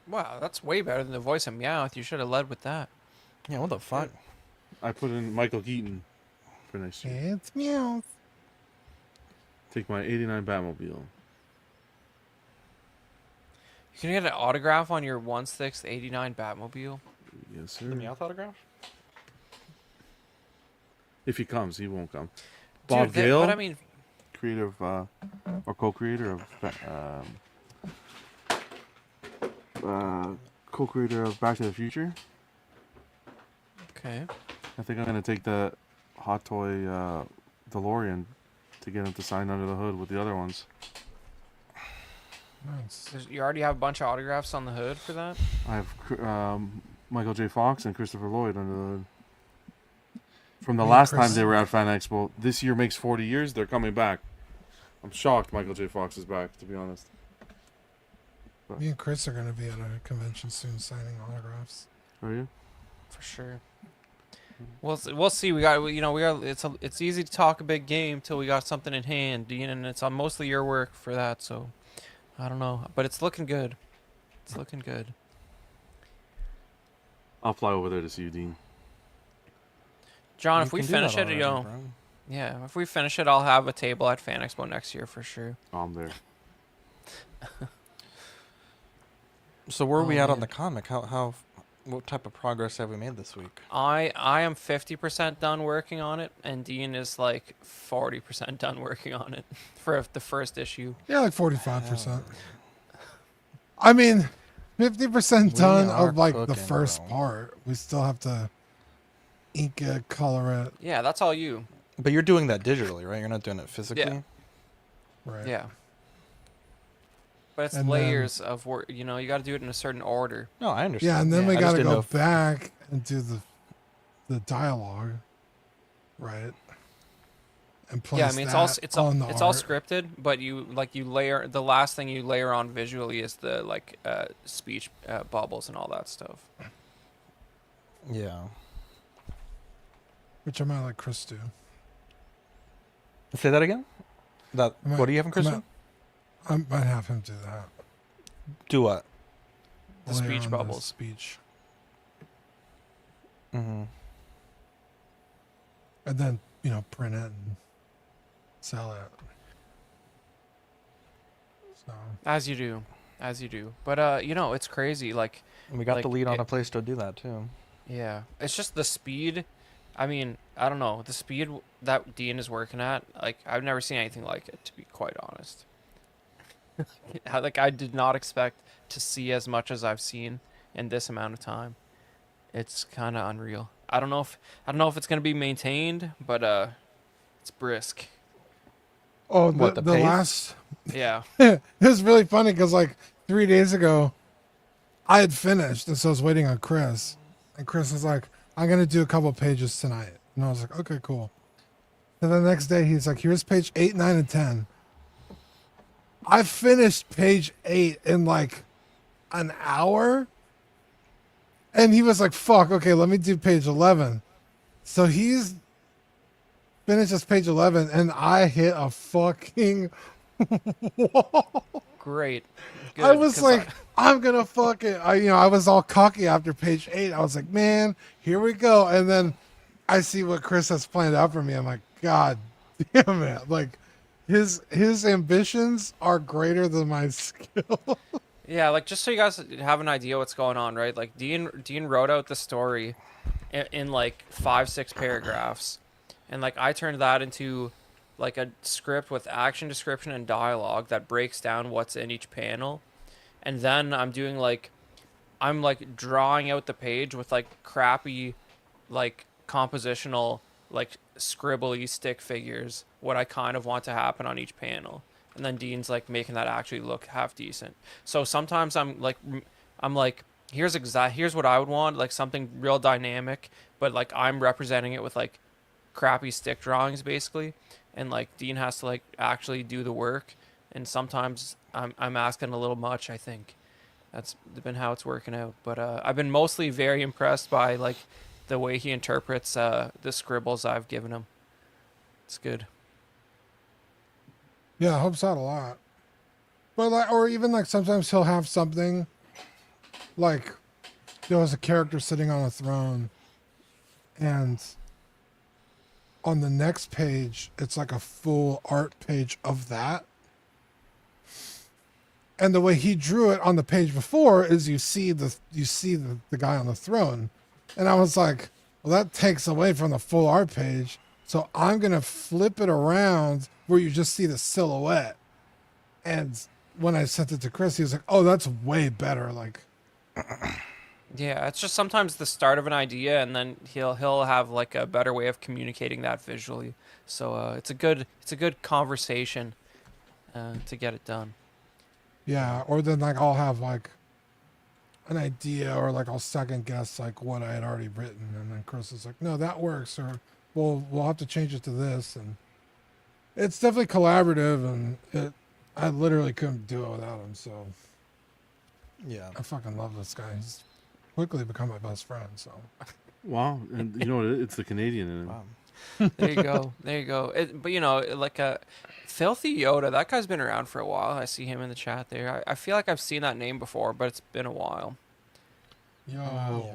Wow, that's way better than the voice of Meowth. You should have led with that. Yeah, what the fuck? I put in Michael Keaton for next year. It's meow. Take my '89 Batmobile. You can get an autograph on your 1/6 '89 Batmobile. Yes, sir. The Meowth autograph? If he comes, he won't come. Dude, Bob Gale, but I mean, creator of or co-creator of co-creator of Back to the Future. okay. I think I'm gonna take the Hot Toy DeLorean to get him to sign under the hood with the other ones. Nice. You already have a bunch of autographs on the hood for that? I have Michael J. Fox and Christopher Lloyd under the hood. From the Me and last time Chris- they were at Fan Expo, this year makes 40 years. They're coming back. I'm shocked Michael J. Fox is back, to be honest. Me and Chris are going to be at a convention soon signing autographs. Are you? For sure. We'll see. We got it's easy to talk a big game till we got something in hand, Dean, and it's on mostly your work for that. So I don't know, but it's looking good. It's looking good. I'll fly over there to see you, Dean. John, You if we can do that finish it, already, you know, bro. yeah, if we finish it, I'll have a table at Fan Expo next year for sure. I'm there. So where are we Oh, at on man. the comic? What type of progress have we made this week? I am 50% done working on it, and Dean is like 40% done working on it for the first issue. Yeah, like 45%. I mean, 50% done We are of like the cooking, first bro. part. We still have to ink it, color it. Yeah, that's all you. But you're doing that digitally, right? You're not doing it physically? Right. Yeah. But it's And layers of work. You know, you got to do it in a certain order. No, I understand. Yeah, and then Yeah, we I just got to didn't go know if- back and do the dialogue, right? And place Yeah, I mean it's all that it's all on the it's all art. scripted, but you layer the last thing you layer on visually is the speech bubbles and all that stuff. Yeah. Which I might let Chris do. Say that again? I might- What do you have in I Chris? might- I might have him do that. Do what? The Layer speech on bubbles. Speech. Mm-hmm. And then, print it and sell it. So, As you do. But it's crazy. Like, We got Like, the lead on it- a place to do that too. yeah, it's just the speed. I mean, I don't know the speed that Dean is working at. Like, I've never seen anything like it, to be quite honest. I did not expect to see as much as I've seen in this amount of time. It's kind of unreal. I don't know if it's gonna be maintained, but it's brisk. Oh, What, the the pace? last. Yeah. It was really funny because like 3 days ago, I had finished, and so I was waiting on Chris, and Chris was like, "I'm gonna do a couple pages tonight," and I was like, "Okay, cool." And the next day, he's like, "Here's page 8, 9, and 10." I finished page 8 in like an hour, and he was like, "Fuck, okay, let me do page 11." So he's finishes page 11, and I hit a fucking wall. Great. Good, I was 'cause like, I'm gonna fucking, I was all cocky after page 8. I was like, man, here we go. And then I see what Chris has planned out for me. I'm like, God damn it! Like, his ambitions are greater than my skill. yeah, like just so you guys have an idea what's going on, right? Like Dean wrote out the story in like 5-6 paragraphs, and like I turned that into like a script with action description and dialogue that breaks down what's in each panel, and then I'm like drawing out the page with like crappy like compositional like scribbly stick figures what I kind of want to happen on each panel, and then Dean's like making that actually look half decent. So sometimes I'm like here's what I would want, like something real dynamic, but like I'm representing it with like crappy stick drawings basically, and like Dean has to like actually do the work, and sometimes I'm asking a little much, I think. That's been how it's working out, but I've been mostly very impressed by like the way he interprets the scribbles I've given him. It's good. Yeah, it helps out a lot. But like, or even like sometimes he'll have something like there was a character sitting on a throne, and on the next page, it's like a full art page of that. And the way he drew it on the page before is you see the guy on the throne. And I was like, well, that takes away from the full art page. So I'm gonna flip it around where you just see the silhouette. And when I sent it to Chris, he was like, oh, that's way better. Like, Yeah, it's just sometimes the start of an idea, and then he'll have like a better way of communicating that visually. So it's a good conversation to get it done. yeah, or then like I'll have like an idea, or like I'll second guess like what I had already written, and then Chris is like, "No, that works," or we'll have to change it to this, and it's definitely collaborative, and I literally couldn't do it without him. So Yeah. I fucking love this guy. He's quickly become my best friend. So Wow, and you know what? It's the Canadian in him. Wow. There you go. There you go. But you know, like a Filthy Yoda, that guy's been around for a while. I see him in the chat there. I feel like I've seen that name before, but it's been a while. yo, Yeah.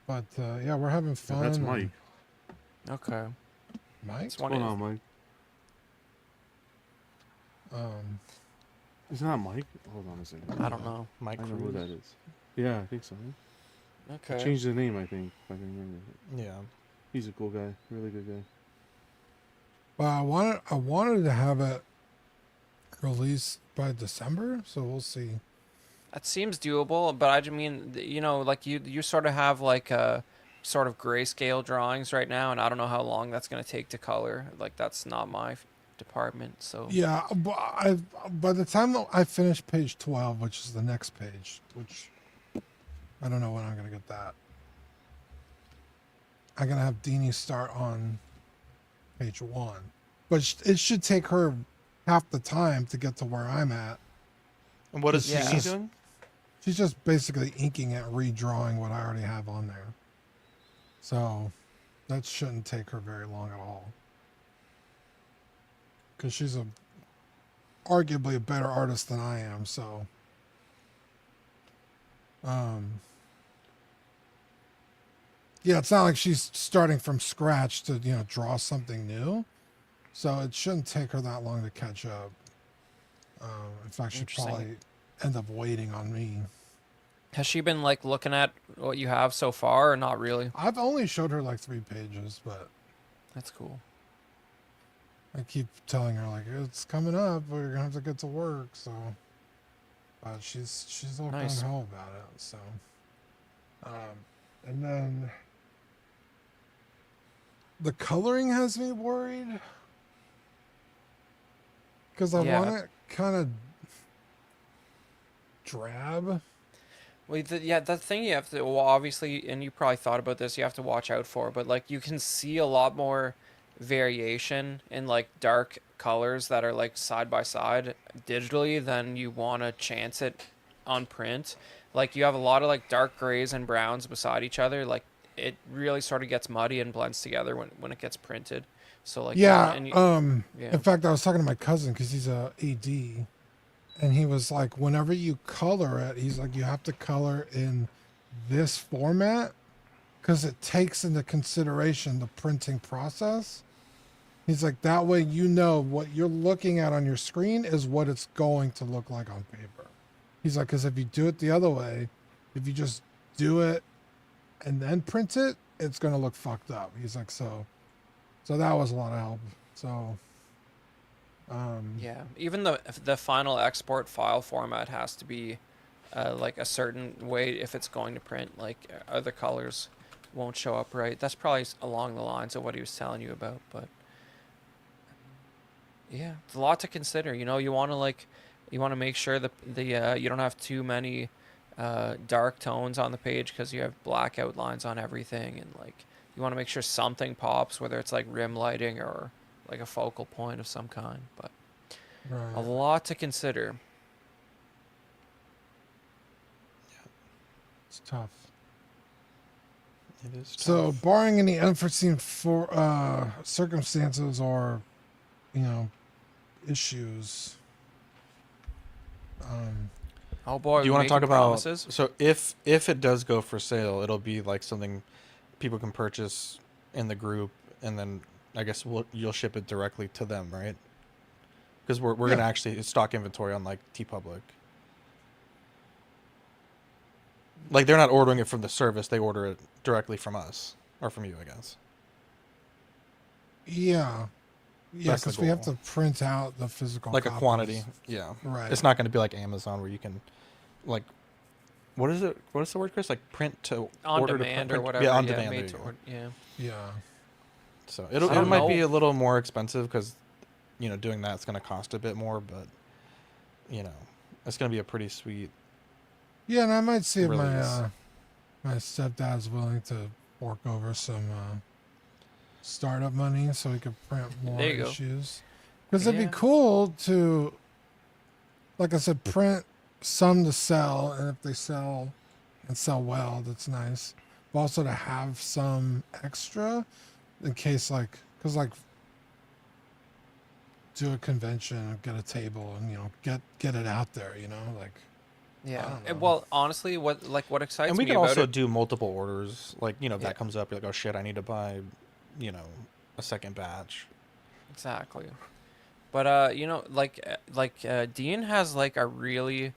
but yeah, we're having Yeah, fun. that's and- Mike. Okay. Mike. It's What's one going of on, Mike? Isn't that Mike? Hold on a second. I don't know. Mike I know who Cruz. that is. Yeah, I think so. He Okay. changed the name, I think, if I can remember. Yeah. He's a cool guy. Really good guy. Well, I wanted to have it released by December, so we'll see. That seems doable, but I just mean, you know, like you sort of have like a sort of grayscale drawings right now, and I don't know how long that's going to take to color. Like that's not my department, so Yeah, but by the time that I finish page 12, which is the next page, which I don't know when I'm gonna get that. I'm gonna have Deanie start on page 1, but it should take her half the time to get to where I'm at. And what is Yeah. he doing? She's just basically inking it, redrawing what I already have on there. So that shouldn't take her very long at all. Because she's arguably a better artist than I am, so yeah, it's not like she's starting from scratch to, draw something new. So it shouldn't take her that long to catch up. In fact, she'd Interesting. probably end up waiting on me. has she been like looking at what you have so far, or not really? I've only showed her like 3 pages, but That's cool. I keep telling her like it's coming up, but you're gonna have to get to work. So, but she's all Nice. gung ho about it. So, and then the coloring has me worried because I Yeah. want it kind of drab. Well, yeah, the thing you have to, well, obviously, and you probably thought about this, you have to watch out for, but like you can see a lot more variation in like dark colors that are like side by side digitally than you want to chance it on print. Like you have a lot of like dark grays and browns beside each other. Like it really sort of gets muddy and blends together when it gets printed. So like Yeah. and you, yeah. In fact, I was talking to my cousin because he's a AD, and he was like, whenever you color it, he's like, you have to color in this format because it takes into consideration the printing process. He's like, that way you know what you're looking at on your screen is what it's going to look like on paper. He's like, because if you do it the other way, if you just do it and then print it, it's going to look fucked up. He's like, so that was a lot of help. So, Yeah, even the final export file format has to be like a certain way if it's going to print. Like other colors won't show up right. That's probably along the lines of what he was telling you about. But yeah, it's a lot to consider. You know, you want to make sure that you don't have too many dark tones on the page because you have black outlines on everything, and like you want to make sure something pops, whether it's like rim lighting or like a focal point of some kind. But a right. lot to consider. It's tough. It is So, tough. barring any unforeseen circumstances or, issues, Oh boy, Do you we want to talk making about promises? so if it does go for sale, it'll be like something people can purchase in the group, and then I guess you'll ship it directly to them, right? Because we're Yeah. gonna actually stock inventory on like TeePublic. Like they're not ordering it from the service; they order it directly from us or from you, I guess. yeah, That's the because we have goal. to print out the physical Like a copies. quantity, yeah. Right. It's not going to be like Amazon where you can, like, what is it? What is the word, Chris? Like print to On order demand to or print. whatever. Yeah, on yeah, demand. made There to you go. order. Yeah. Yeah. So I it don't might be know. a little more expensive because, doing that's going to cost a bit more, but, it's going to be a pretty sweet. Yeah, and I might see if Release. my stepdad's willing to fork over some startup money so we could print more There you go. issues. Because it'd Yeah. be cool to, like I said, print some to sell, and if they sell and sell well, that's nice. But also to have some extra in case, because do a convention and get a table and get it out there, like. Yeah. don't know. Well, honestly, what excites And we me can about also it? do multiple orders. Like, if Yeah. that comes up, you're like, oh shit, I need to buy, a second batch. Exactly. But Dean has like a really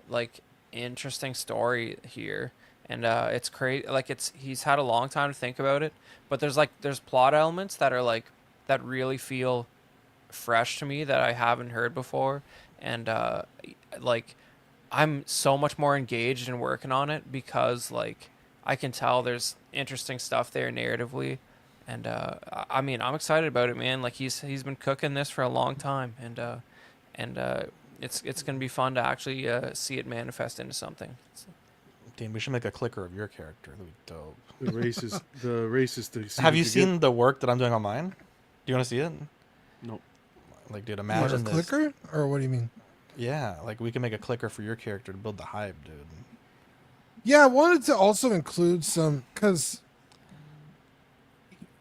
like interesting story here, and it's crazy. Like he's had a long time to think about it, but there's plot elements that are like that really feel fresh to me that I haven't heard before, and like I'm so much more engaged in working on it because like I can tell there's interesting stuff there narratively, and I mean I'm excited about it, man. Like he's been cooking this for a long time, and it's gonna be fun to actually see it manifest into something. Dean, we should make a clicker of your character. That'd be dope. The racist. Have you seen the work that I'm doing on mine? Do you want to see it? Nope. Like, dude, What, a imagine this. clicker? Or what do you mean? Yeah, like we can make a clicker for your character to build the hype, dude. Yeah, I wanted to also include some because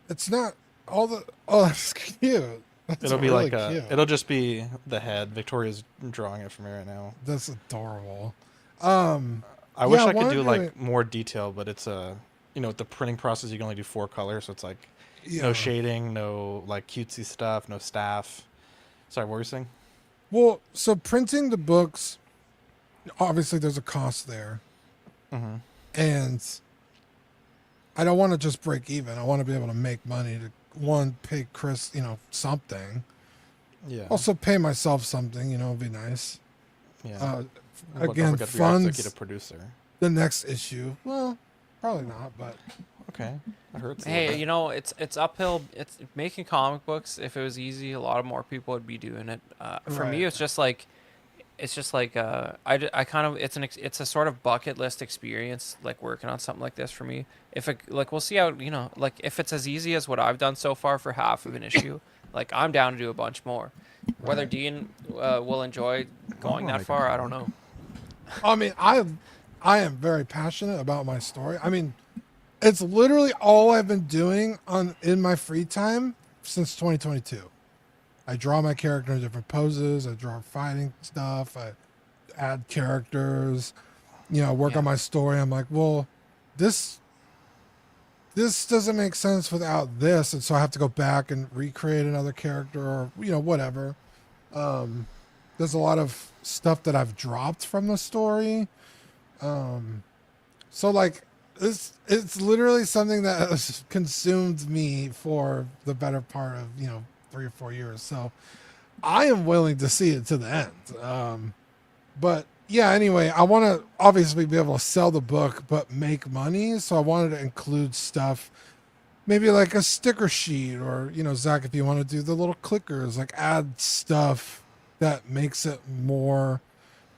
it's not all the. Oh, that's cute. That's It'll be really like cute. it'll just be the head. Victoria's drawing it for me right now. That's adorable. I wish Yeah, I could wanted do to- like more detail, but it's with the printing process you can only do 4 colors, so it's like Yeah. no shading, no like cutesy stuff, no staff. Sorry, what were you saying? Well, so printing the books, obviously there's a cost there, Mm-hmm. and I don't want to just break even. I want to be able to make money to pay Chris, something. Yeah. Also pay myself something, it'd be nice. yeah. Uh, Don't again, forget we also funds get a producer. the next issue. Well, Probably not, but Okay, that hurts. A Hey, little you know, it's uphill. It's making comic books. If it was easy, a lot more people would be doing it. For me, Right. it's just like I kind of it's a sort of bucket list experience, like working on something like this for me. If it like we'll see how like if it's as easy as what I've done so far for half of an issue, like I'm down to do a bunch more. Whether Dean will enjoy going that far, I don't know. I mean, I am very passionate about my story. I mean, it's literally all I've been doing in my free time since 2022. I draw my character in different poses. I draw fighting stuff. I add characters. Work on my story. I'm like, well, this doesn't make sense without this, and so I have to go back and recreate another character or whatever. There's a lot of stuff that I've dropped from the story. So like it's literally something that has consumed me for the better part of 3 or 4 years. So I am willing to see it to the end. But yeah, anyway, I want to obviously be able to sell the book but make money. So I wanted to include stuff, maybe like a sticker sheet, or Zach, if you want to do the little clickers, like add stuff that makes it more.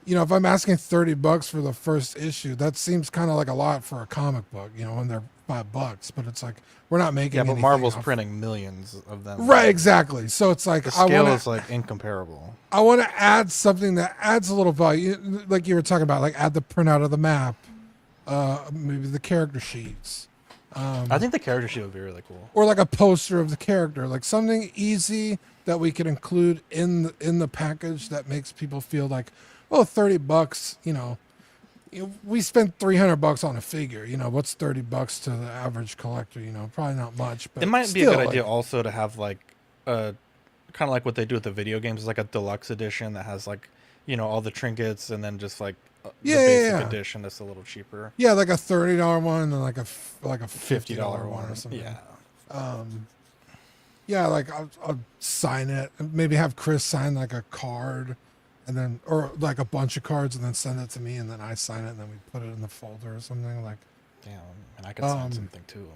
If I'm asking $30 for the first issue, that seems kind of like a lot for a comic book, when they're $5. But it's like we're not making. Yeah, but anything Marvel's off- printing millions of them. Right, exactly. So it's like The scale I is like incomparable. want to add something that adds a little value, like you were talking about, like add the printout of the map, maybe the character sheets, I think the character sheet would be really cool. or like a poster of the character, like something easy that we can include in the package that makes people feel like, oh, $30, we spent $300 on a figure. What's $30 to the average collector? Probably not much. But It might be a still, good idea like, also to have like a kind of like what they do with the video games, like a deluxe edition that has like all the trinkets, and then just like the basic edition that's a little cheaper. Yeah, like a $30 one and like a $50 one or something. Yeah. Yeah, like I'll sign it and maybe have Chris sign like a card, and then or like a bunch of cards, and then send it to me, and then I sign it, and then we put it in the folder or something like. Damn, and I could sign something too.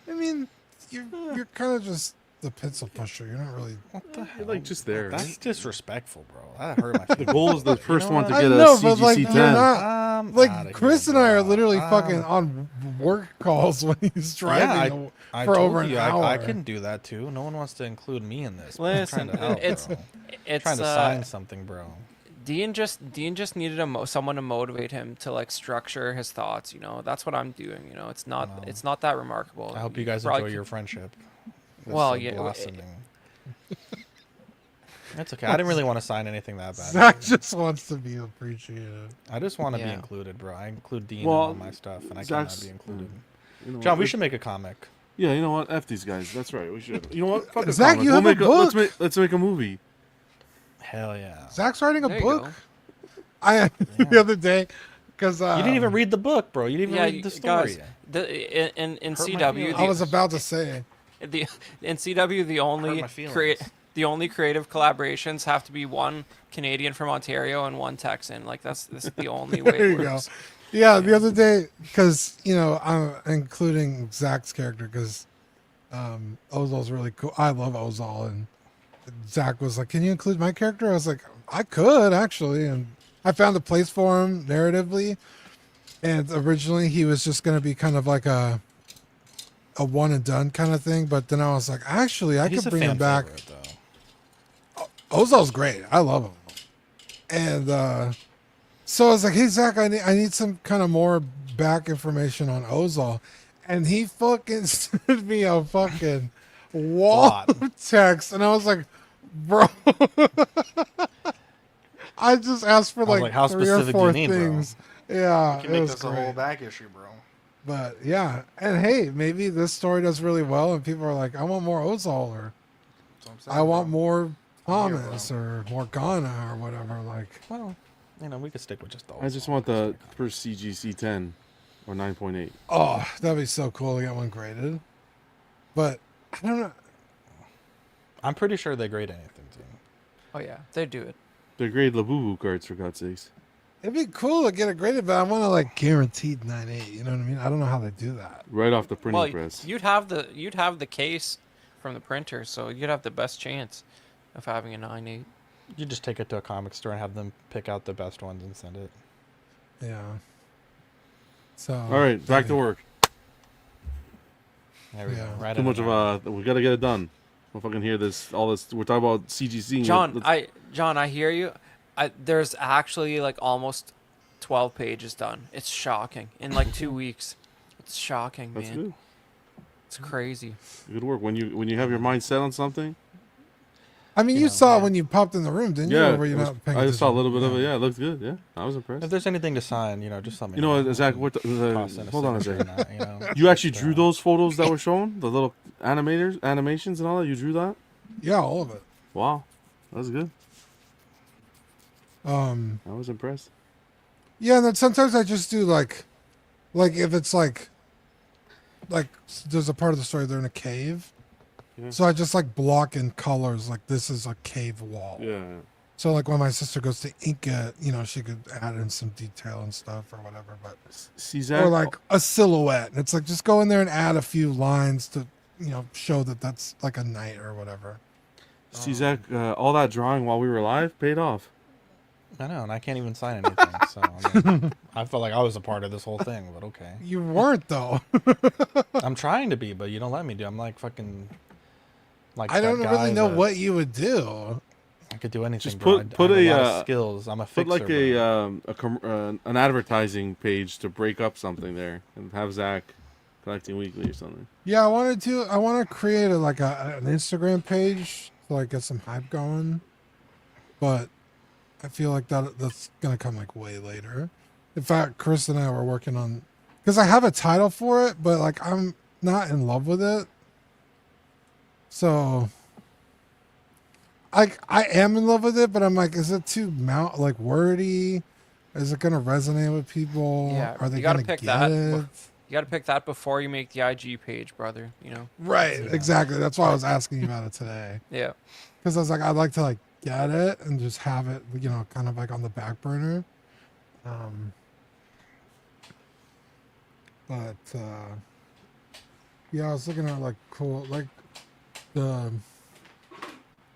I mean, you're kind of just the pencil pusher. You're not really. What the hell? You're like just there. That's Right? disrespectful, bro. That hurt my The feelings. goal is the first one to I get a know, but like CGC you're 10. not. Like Chris and I are literally fucking on work calls when he's driving I for told over an you, hour. I can do that too. No one wants to include me in this. I'm Listen, trying to help, it's bro. it's Trying to sign something, bro. Dean just needed someone to motivate him to like structure his thoughts. That's what I'm doing. It's not that remarkable. I hope you guys probably enjoy your friendship. It's Well, so yeah, blossoming. That's okay. I didn't really want to sign anything that bad. Zach just wants to be appreciated. I just want to be Yeah. included, bro. I include Dean Well, in all my stuff, and I cannot Zach's- be included. You know John, what? we should make a comic. Yeah, you know what? F these guys. That's right. We should. You know what? Fuck a Zach, comic. you We'll have a make book. let's make a movie. Hell yeah. Zach's writing a There you book. go. I the other day because You didn't even read the book, bro. You didn't even read the story. Guys, in Hurt my CW, feelings. I was about to say. the in CW the only my feelings. the only creative collaborations have to be one Canadian from Ontario and one Texan. Like that's the only way There it you go. works. Yeah, the other day because I'm including Zach's character because Ozol's really cool. I love Ozol, and Zach was like, "Can you include my character?" I was like, "I could actually," and I found a place for him narratively. And originally he was just going to be kind of like a one and done kind of thing, but then I was like, actually, I He's could a bring fan him back. favorite, though. Ozol's great. I love him. And so I was like, hey, Zach, I need some kind of more back information on Ozol. And he fucking sent me a fucking wall lot. of text. And I was like, bro. I just asked for I was like, like, how 3 or specific do you 4 need, bro? things. Yeah, You can it make was this a great. whole back issue, bro. But yeah, and hey, maybe this story does really well, and people are like, I want more Ozol, or That's what I'm saying, I want bro. more I'm here, Thomas, or more Ghana, or whatever. Like, Well, we could stick with just the. I just want the first CGC 10 or 9.8. oh, that'd be so cool to get one graded. But I don't know. I'm pretty sure they grade anything too. Oh yeah, they do it. They're grade Labubu cards, for God's sakes. It'd be cool to get it graded, but I want to like guaranteed 9.8. You know what I mean? I don't know how they do that. Right off the printing Well, press. you'd have the case from the printer, so you'd have the best chance of having a 9.8. You just take it to a comic store and have them pick out the best ones and send it. Yeah. So. All right, back to work. There we Yeah. go. Right Too in much the of we gotta get it done. If I can hear this, all this, we're talking about CGC. John, I hear you. There's actually like almost 12 pages done. It's shocking. In like 2 weeks. It's shocking, That's man. good. It's crazy. Good work. When you have your mind set on something. I mean, You you know, saw yeah. it when you popped in the room, didn't you? Yeah, Or were you it was- not paying I just saw a attention? little bit of it. Yeah, it looked good. Yeah, I was impressed. If there's anything to sign, just let me You know what, Zach? What Toss in hold on a signature second. and that, You actually drew those photos that were shown, the little animations and all that. You drew that? Yeah, all of it. Wow, that was good. Um, I was impressed. yeah, and then sometimes I just do like if it's like there's a part of the story they're in a cave, Yeah. so I just like block in colors like this is a cave wall. Yeah. So like when my sister goes to ink it, she could add in some detail and stuff or whatever. But See, Zach. or like a silhouette, and it's like just go in there and add a few lines to show that that's like a knight or whatever. See, Zach. All that drawing while we were live paid off. I know, and I can't even sign anything. So I, mean, I felt like I was a part of this whole thing, but okay. You weren't though. I'm trying to be, but you don't let me do. I'm like fucking. Like I don't that really guy know that- what you would do. I could do anything. Just bro. put I have a, lot of uh, skills. I'm a Put fixer. like bro. an advertising page to break up something there, and have Zach collecting weekly or something. Yeah, I want to create an Instagram page to like get some hype going, but I feel like that's gonna come like way later. In fact, Chris and I were working on because I have a title for it, but like I'm not in love with it. So I am in love with it, but I'm like, is it too wordy? Is it gonna resonate with people? Yeah, Are they you gotta gonna pick get that. it? You got to pick that before you make the IG page, brother. Right, exactly. That's why I was asking you about it today. Yeah. Because I was like, I'd like to like get it and just have it, kind of like on the back burner. But yeah, I was looking at like cool, like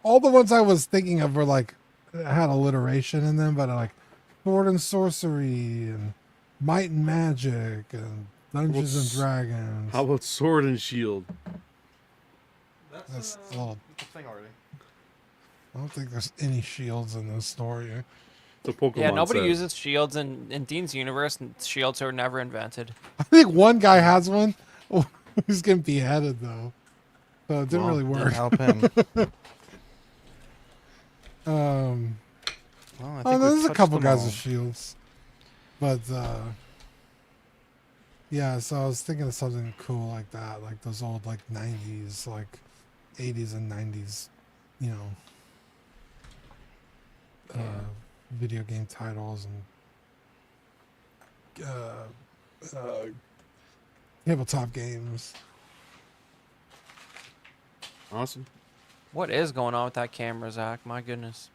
all the ones I was thinking of were like had alliteration in them, but like sword and sorcery and might and magic and Dungeons and Dragons. How about Sword and Shield? That's a little. thing already. I don't think there's any shields in this story. It's a Pokemon. Yeah, nobody set. uses shields in Dean's universe, and shields are never invented. I think one guy has one. He's getting beheaded though, so it didn't Well, really Didn't work. help him. Well, I think Oh, no, we've there's a touched couple them guys all. with shields, but yeah. So I was thinking of something cool like that, like those old like '90s, like '80s and '90s, video game titles and tabletop games. Awesome. What is going on with that camera, Zach? My goodness.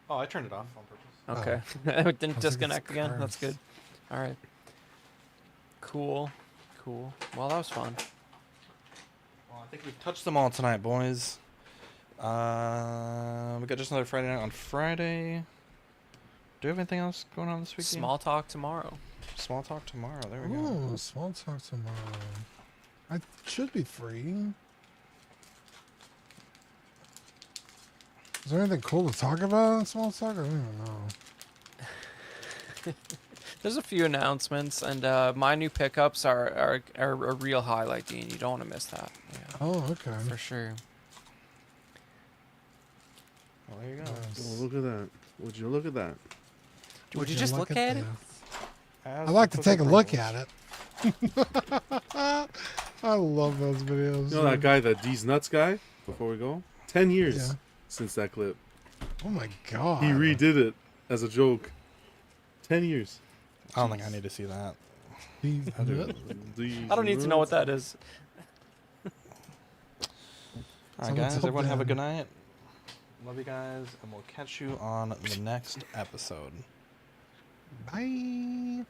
Oh, I turned it off on purpose. Okay. it I didn't was disconnect thinking it's again. That's curves. good. All right. Cool. Well, that was fun. Well, I think we've touched them all tonight, boys. We got just another Friday night on Friday. Do we have anything else going on this weekend? Small talk tomorrow. Small talk tomorrow. There we go. Oh, small talk tomorrow. I should be free. Is there anything cool to talk about on small talk? I don't even know. There's a few announcements, and my new pickups are a real highlight, Dean. You don't want to miss that. Yeah, Oh, okay. for sure. Well, there you go. Nice. Oh, look at that. Would you look at that? Would you just look at it? I'd like to take a look at it. I love those videos. You know that guy, that D's Nuts guy? Before we go? 10 years Yeah. since that clip. Oh my god. He redid it as a joke. 10 years. I don't think I need to see that. He's I do. I don't need to know what that is. All right, Someone guys. tell Everyone have a Ben. good night. Love you guys, and we'll catch you on the next episode. Bye.